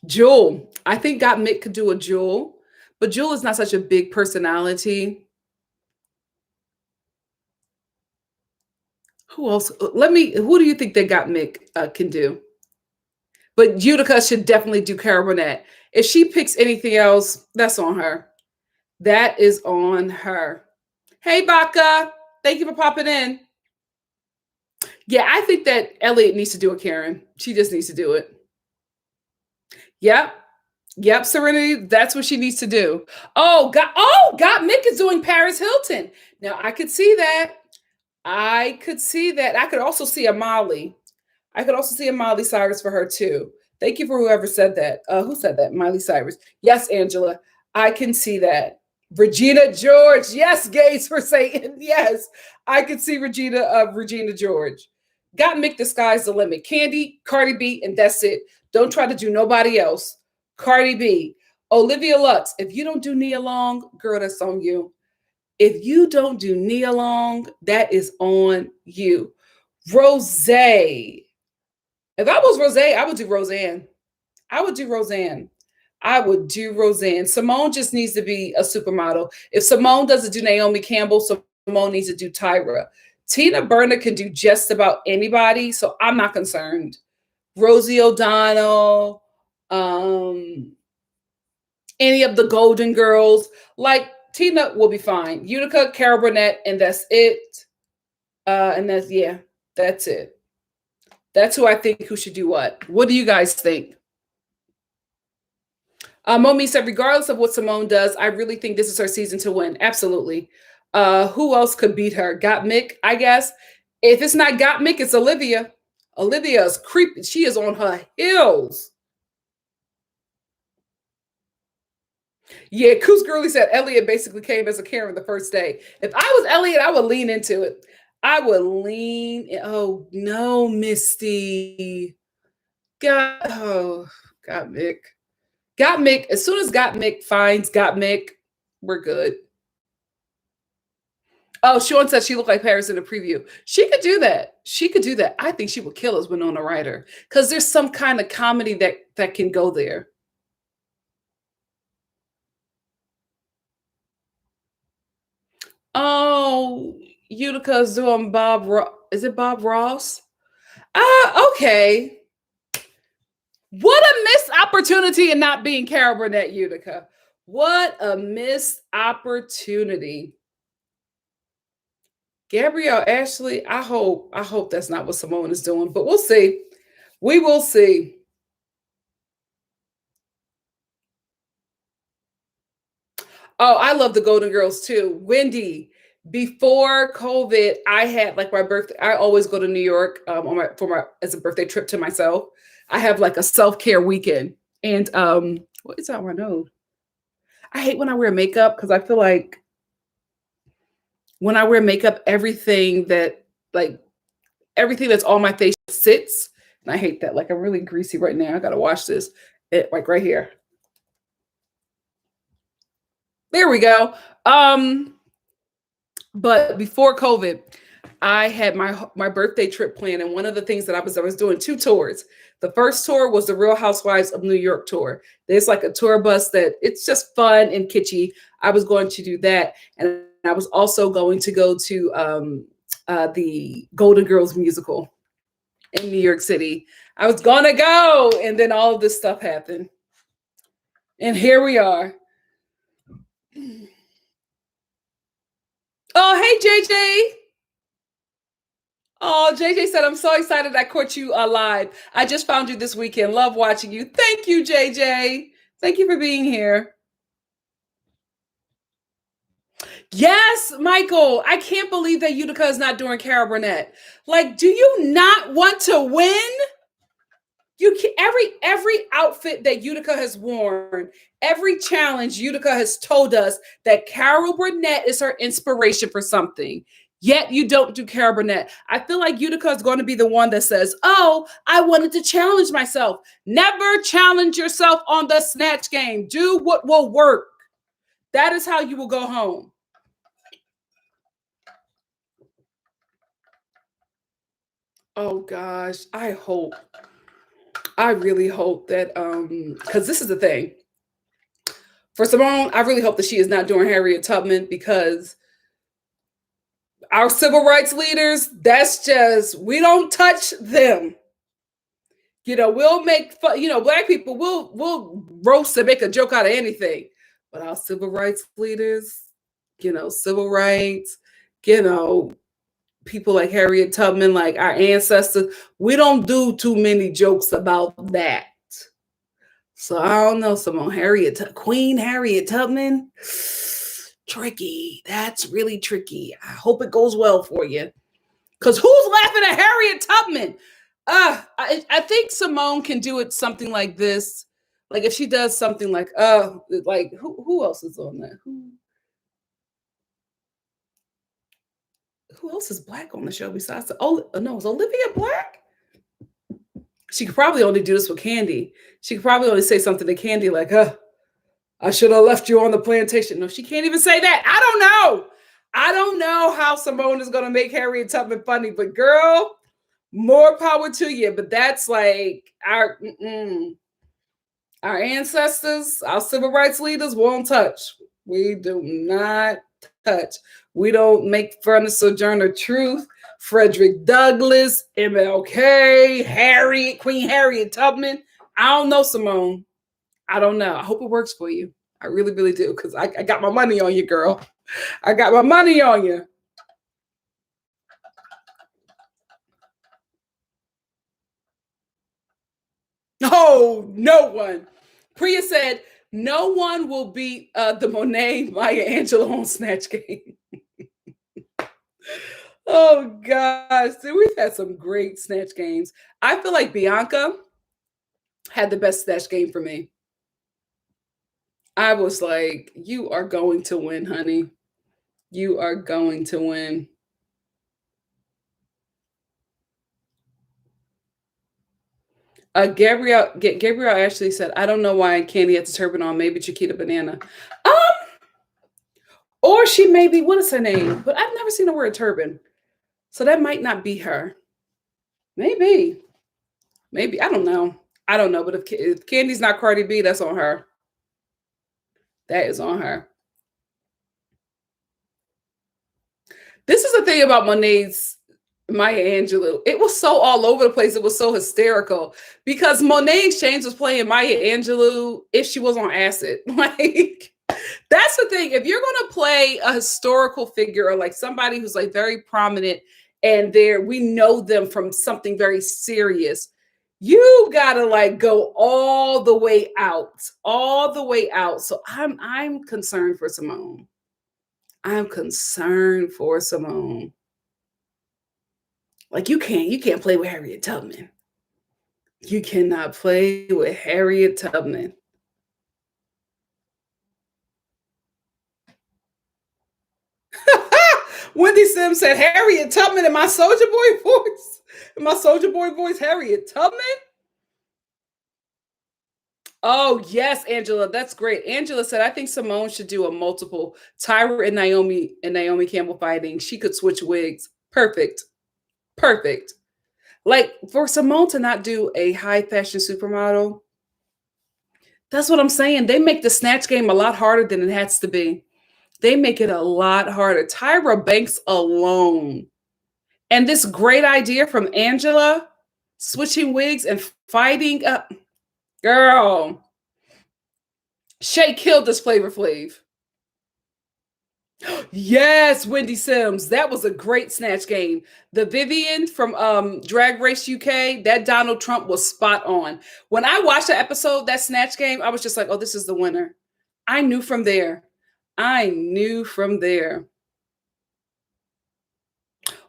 Jewel. I think Got Mik could do a Jewel, but Jewel is not such a big personality. Who else? Who do you think that Got Mik can do? But Utica should definitely do Cara Burnett. If she picks anything else, that's on her. That is on her. Hey, Baka. Thank you for popping in. Yeah, I think that Elliot needs to do a Karen. She just needs to do it. Yep. Yep, Serenity. That's what she needs to do. Got Mik is doing Paris Hilton. Now I could see that. I could also see a Molly. I could also see a Miley Cyrus for her too. Thank you for whoever said that. Who said that? Miley Cyrus. Yes, Angela. I can see that. Regina George. Yes, gays for saying yes. I could see Regina George. Got Mik, the sky's the limit. Candy, Cardi B, and that's it. Don't try to do nobody else. Cardi B. Olivia Lutz. If you don't do Nia Long, girl, that's on you. If you don't do Nia Long, that is on you. Rose. If I was Rose, I would do Roseanne. I would do Roseanne. Simone just needs to be a supermodel. If Simone doesn't do Naomi Campbell, Simone needs to do Tyra. Tina Burner can do just about anybody, so I'm not concerned. Rosie O'Donnell, any of the Golden Girls, like Tina will be fine. Utica, Cara Burnett, and that's it. That's it. That's who I think who should do what. What do you guys think? Momi said, regardless of what Simone does, I really think this is her season to win. Absolutely. Who else could beat her? Got Mik, I guess. If it's not Got Mik, it's Olivia. Olivia is creepy. She is on her heels. Yeah, Coos Girly said Elliot basically came as a Karen the first day. If I was Elliot, I would lean into it. Oh no, Misty. Got Mik. Got Mik. As soon as Got Mik finds Got Mik, we're good. Oh, Sean said she looked like Paris in the preview. She could do that. She could do that. I think she would kill us Winona Ryder because there's some kind of comedy that can go there. Oh, Utica's doing Bob. Is it Bob Ross? Okay. What a missed opportunity in not being Carol Burnett, Utica. What a missed opportunity. Gabrielle Ashley, I hope that's not what Simone is doing, but we'll see. We will see. Oh, I love the Golden Girls too. Wendy, before COVID, I had like my birthday. I always go to New York as a birthday trip to myself. I have like a self-care weekend. And what is on my nose? I hate when I wear makeup because I feel like when I wear makeup, everything that's on my face sits. And I hate that. Like I'm really greasy right now. I gotta wash this. Like right here. There we go. But before COVID, I had my birthday trip planned, and one of the things that I was doing 2 tours. The first tour was the Real Housewives of New York tour. There's like a tour bus that it's just fun and kitschy. I was going to do that, and I was also going to go to the Golden Girls musical in New York City. I was gonna go, and then all of this stuff happened, and here we are. Oh, hey, JJ. Oh, JJ said, I'm so excited I caught you live. I just found you this weekend. Love watching you. Thank you, JJ. Thank you for being here. Yes, Michael. I can't believe that Utica is not doing Carol Burnett. Like, do you not want to win? You can, every outfit that Utica has worn, every challenge Utica has told us that Carol Burnett is her inspiration for something. Yet you don't do Carol Burnett. I feel like Utica is going to be the one that says, "Oh, I wanted to challenge myself." Never challenge yourself on the Snatch Game. Do what will work. That is how you will go home. Oh gosh, I really hope that because this is the thing. For Simone, I really hope that she is not doing Harriet Tubman because our civil rights leaders, that's just, we don't touch them. You know, we'll make fun, black people will roast and make a joke out of anything. But our civil rights leaders, civil rights, people like Harriet Tubman, like our ancestors, we don't do too many jokes about that. So I don't know, Simone, Queen Harriet Tubman, tricky. That's really tricky. I hope it goes well for you. Because who's laughing at Harriet Tubman? I think Simone can do it something like this. Like if she does something like who else is on that? Who else is black on the show besides is Olivia Black? She could probably only do this with Candy. She could probably only say something to Candy like, I should have left you on the plantation. No, she can't even say that. I don't know. I don't know how Simone is going to make Harriet Tubman funny, but girl, more power to you. But that's like our ancestors, our civil rights leaders won't touch. We do not touch. We don't make fun of Sojourner Truth, Frederick Douglass, MLK, Queen Harriet Tubman. I don't know, Simone. I don't know. I hope it works for you. I really, really do, because I got my money on you, girl. I got my money on you. Oh, no one. Priya said, no one will beat the Monet Maya Angelou on Snatch Game. Oh, gosh. We've had some great Snatch Games. I feel like Bianca had the best Snatch Game for me. I was like, you are going to win, honey. You are going to win. Gabriel actually said, I don't know why Candy has a turban on. Maybe Chiquita Banana. Or she may be, what is her name? But I've never seen her wear a turban. So that might not be her. Maybe. I don't know. But if Candy's not Cardi B, that's on her. That is on her. This is the thing about Monet's Maya Angelou. It was so all over the place. It was so hysterical because Monet X Change was playing Maya Angelou if she was on acid. Like, that's the thing. If you're going to play a historical figure or like somebody who's like very prominent and we know them from something very serious, you gotta like go all the way out. So I'm concerned for Simone. Like you can't play with Harriet Tubman. You cannot play with Harriet Tubman. Wendy Sims said Harriet Tubman in my Soulja Boy voice. In my Soulja Boy voice, Harriet Tubman. Oh, yes, Angela. That's great. Angela said, I think Simone should do a multiple. Tyra and Naomi Campbell fighting. She could switch wigs. Perfect. Like for Simone to not do a high fashion supermodel, that's what I'm saying. They make the Snatch Game a lot harder than it has to be. They make it a lot harder. Tyra Banks alone. And this great idea from Angela, switching wigs and fighting. Girl. Shay killed this Flavor Flav. Yes, Wendy Sims. That was a great Snatch Game. The Vivian from Drag Race UK, that Donald Trump was spot on. When I watched the episode, that Snatch Game, I was just like, oh, this is the winner. I knew from there.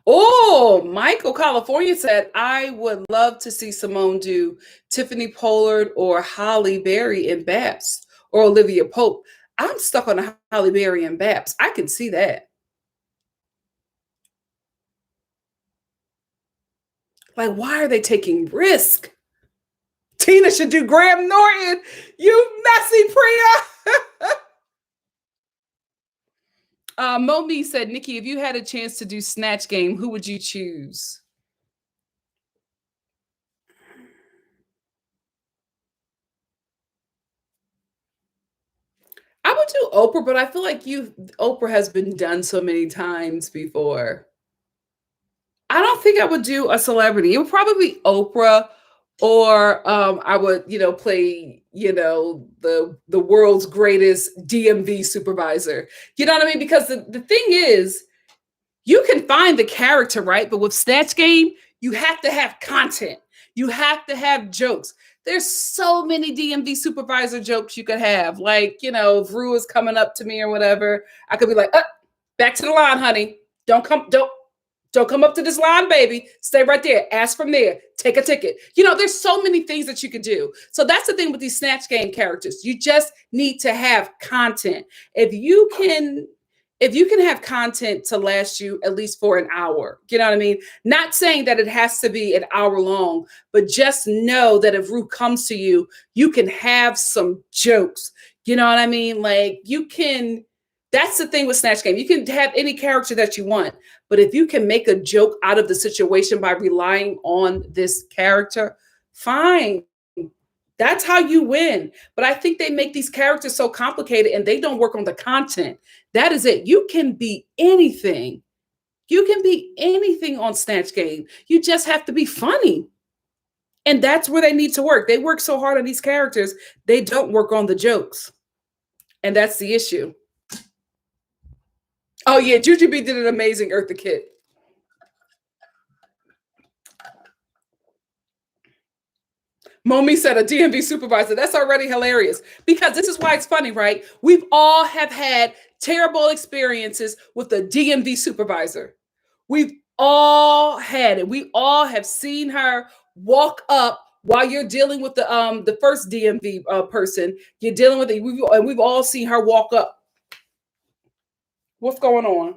Oh, Michael California said, I would love to see Simone do Tiffany Pollard or Holly Berry in Babs or Olivia Pope. I'm stuck on a Holly Berry and Babs. I can see that. Like, why are they taking risk? Tina should do Graham Norton. You messy Priya. Momi said, Nikki, if you had a chance to do Snatch Game, who would you choose? I would do Oprah, but I feel like Oprah has been done so many times before. I don't think I would do a celebrity. It would probably be Oprah, or I would, play, the world's greatest DMV supervisor. You know what I mean? Because the thing is, you can find the character, right? But with Snatch Game, you have to have content. You have to have jokes. There's so many DMV supervisor jokes you could have. Like, if Ru is coming up to me or whatever, I could be like, back to the line, honey. Don't come up to this line, baby. Stay right there. Ask from there. Take a ticket. There's so many things that you could do. So that's the thing with these Snatch Game characters. You just need to have content. If you can have content to last you at least for an hour, you know what I mean? Not saying that it has to be an hour long, but just know that if Ru comes to you, you can have some jokes. You know what I mean? Like that's the thing with Snatch Game. You can have any character that you want, but if you can make a joke out of the situation by relying on this character, fine. That's how you win. But I think they make these characters so complicated and they don't work on the content. That is it. You can be anything. You can be anything on Snatch Game. You just have to be funny. And that's where they need to work. They work so hard on these characters, they don't work on the jokes. And that's the issue. Oh, yeah. Juju B did an amazing Eartha Kitt. Momi said a DMV supervisor. That's already hilarious because this is why it's funny, right? We've all have had terrible experiences with a DMV supervisor. We've all had it. We all have seen her walk up while you're dealing with the first DMV person. You're dealing with it, and we've all seen her walk up. What's going on?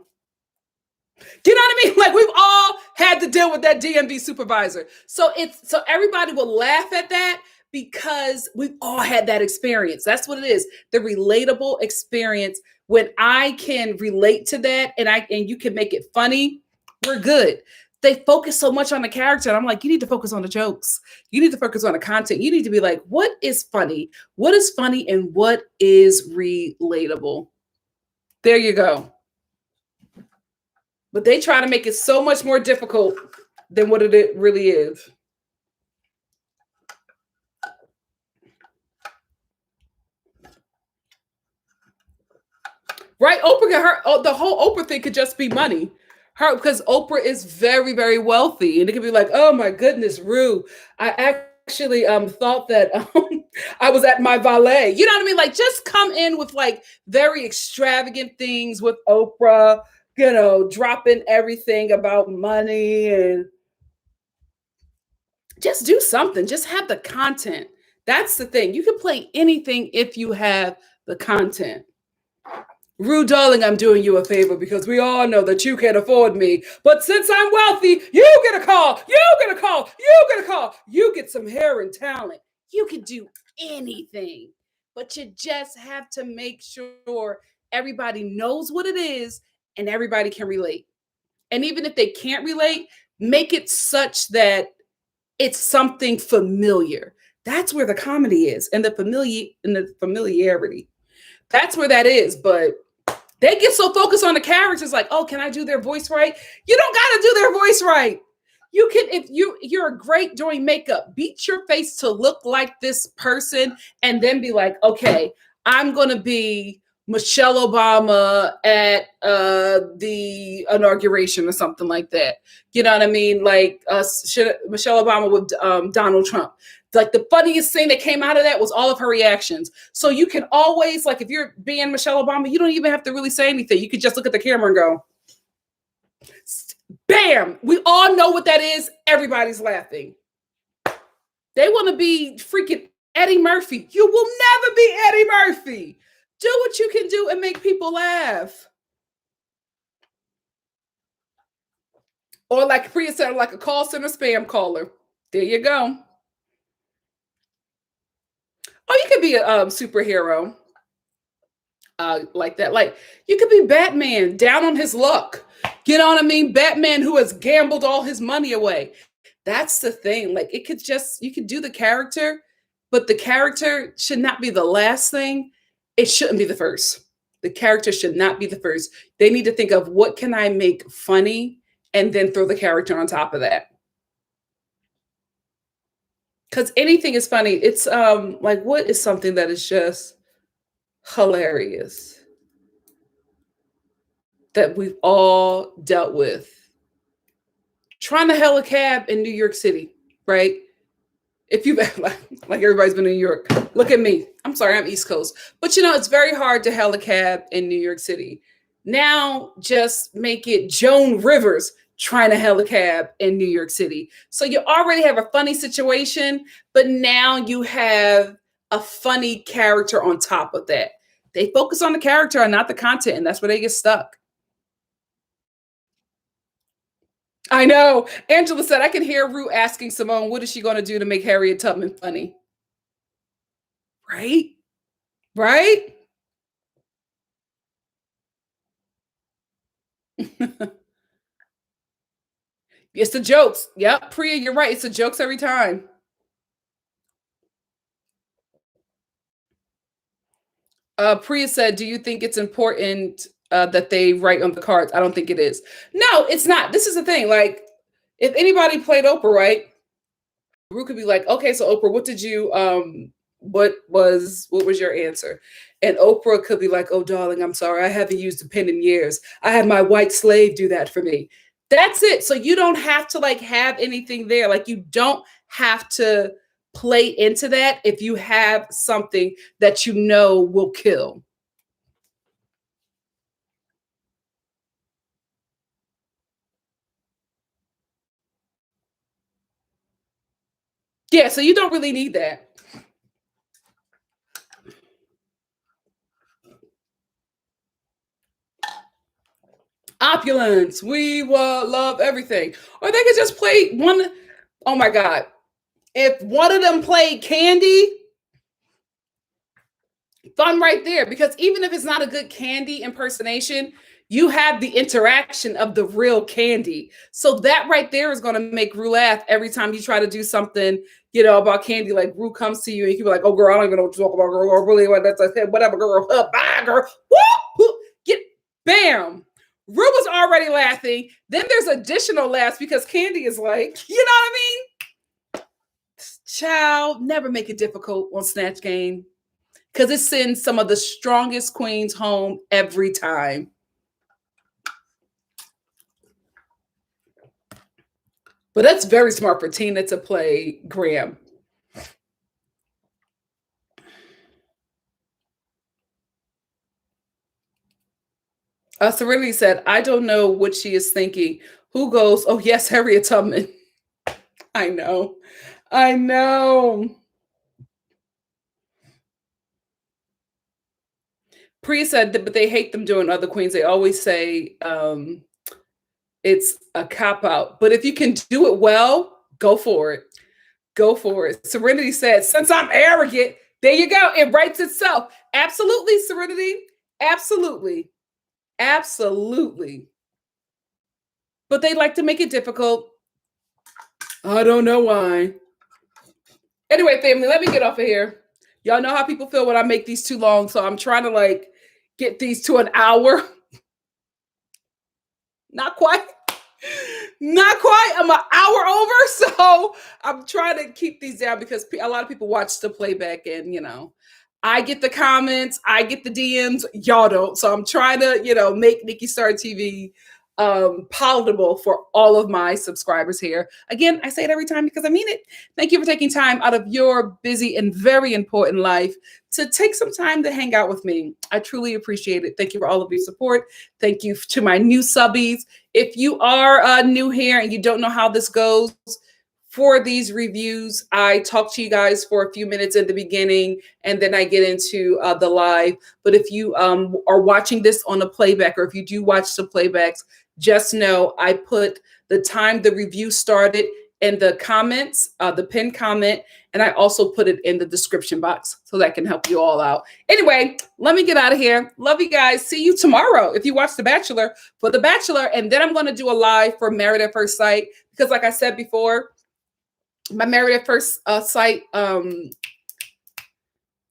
You know what I mean? Like we've all had to deal with that DMV supervisor. So everybody will laugh at that because we've all had that experience. That's what it is. The relatable experience. When I can relate to that and you can make it funny, we're good. They focus so much on the character. And I'm like, you need to focus on the jokes. You need to focus on the content. You need to be like, what is funny? What is funny and what is relatable? There you go. But they try to make it so much more difficult than what it really is. Right? Oprah got her, the whole Oprah thing could just be money. Her, because Oprah is very, very wealthy. And it could be like, oh my goodness, Rue, I actually thought that I was at my valet. You know what I mean? Like just come in with like very extravagant things with Oprah, you know, dropping everything about money and just do something. Just have the content. That's the thing. You can play anything if you have the content. Rue, darling, I'm doing you a favor because we all know that you can't afford me. But since I'm wealthy, you get a call. You get a call. You get a call. You get some hair and talent. You can do anything. But you just have to make sure everybody knows what it is and everybody can relate. And even if they can't relate, make it such that it's something familiar. That's where the comedy is and the familiarity. That's where that is. But they get so focused on the characters, like, oh, can I do their voice right? You don't gotta do their voice right. You can, if you're great doing makeup, beat your face to look like this person, and then be like, okay, I'm gonna be Michelle Obama at the inauguration or something like that. You know what I mean? Like Michelle Obama with Donald Trump. Like the funniest thing that came out of that was all of her reactions. So you can always, like, if you're being Michelle Obama, you don't even have to really say anything. You could just look at the camera and go, bam. We all know what that is. Everybody's laughing. They want to be freaking Eddie Murphy. You will never be Eddie Murphy. Do what you can do and make people laugh. Or like Priya said, like a call center spam caller. There you go. Oh, you could be a superhero like that. Like you could be Batman down on his luck. You know what I mean? Batman who has gambled all his money away. That's the thing. Like it could just, you could do the character, but the character should not be the last thing. It shouldn't be the first. The character should not be the first. They need to think of what can I make funny and then throw the character on top of that. Because anything is funny. It's like what is something that is just hilarious that we've all dealt with? Trying to hail a cab in New York City, right? If you've like everybody's been in New York, look at me. I'm sorry, I'm East Coast, but you know it's very hard to hail a cab in New York City. Now just make it Joan Rivers trying to hail a cab in New York City. So you already have a funny situation, but now you have a funny character on top of that. They focus on the character and not the content, and that's where they get stuck. I know. Angela said, I can hear Rue asking Simone, what is she going to do to make Harriet Tubman funny? Right? Right? It's the jokes. Yep. Priya, you're right. It's the jokes every time. Priya said, do you think it's important that they write on the cards? I don't think it is. No, it's not. This is the thing. Like, if anybody played Oprah, right? Rue could be like, okay, so Oprah, what did you what was your answer? And Oprah could be like, oh darling, I'm sorry, I haven't used a pen in years. I had my white slave do that for me. That's it. So you don't have to like have anything there. Like you don't have to play into that if you have something that you know will kill. Yeah, so you don't really need that. opulence. We love everything. Or they could just play one. Oh my God. If one of them played Candy, fun right there. Because even if it's not a good Candy impersonation, you have the interaction of the real Candy. So that right there is going to make Ru laugh every time you try to do something, you know, about Candy. Like Ru comes to you and you can be like, oh girl, I don't even know what to talk about, girl. Or really, that's whatever, girl. Bye, girl. Woo! Get bam. Ru was already laughing. Then there's additional laughs because Candy is like, you know what I mean? Child, never make it difficult on Snatch Game because it sends some of the strongest queens home every time. But that's very smart for Tina to play Graham. Serenity said, I don't know what she is thinking. Who goes, oh, yes, Harriet Tubman. I know. I know. Priya said, but they hate them doing other queens. They always say it's a cop out. But if you can do it well, go for it. Go for it. Serenity said, since I'm arrogant, there you go. It writes itself. Absolutely, Serenity. Absolutely. Absolutely. But they like to make it difficult. I don't know why. Anyway, family, let me get off of here. Y'all know how people feel when I make these too long, so I'm trying to like get these to an hour. Not quite. Not quite. I'm an hour over, so I'm trying to keep these down because a lot of people watch the playback and, you know, I get the comments, I get the DMs, y'all don't. So I'm trying to, you know, make NikkiStar TV palatable for all of my subscribers here. Again, I say it every time because I mean it. Thank you for taking time out of your busy and very important life to take some time to hang out with me. I truly appreciate it. Thank you for all of your support. Thank you to my new subbies. If you are new here and you don't know how this goes, for these reviews, I talk to you guys for a few minutes in the beginning, and then I get into the live. But if you are watching this on a playback, or if you do watch the playbacks, just know I put the time the review started in the comments, the pinned comment, and I also put it in the description box so that can help you all out. Anyway, let me get out of here. Love you guys. See you tomorrow if you watch The Bachelor for The Bachelor. And then I'm going to do a live for Married at First Sight because like I said before, my Married at First Sight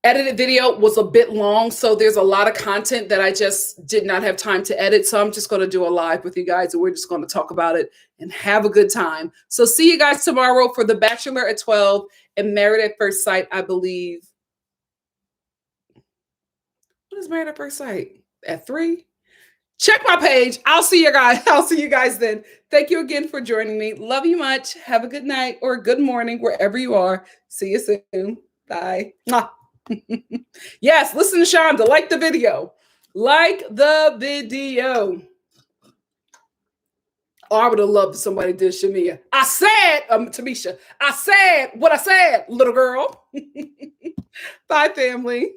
edited video was a bit long, so there's a lot of content that I just did not have time to edit. So I'm just going to do a live with you guys, and we're just going to talk about it and have a good time. So see you guys tomorrow for The Bachelor at 12 and Married at First Sight, I believe. What is Married at First Sight? At 3? Check my page. I'll see you guys. I'll see you guys then. Thank you again for joining me. Love you much. Have a good night or good morning wherever you are. See you soon. Bye. Yes, listen to Shonda. Like the video. Like the video. Oh, I would have loved if somebody did Shamia. I said, Tamisha, I said what I said, little girl. Bye, family.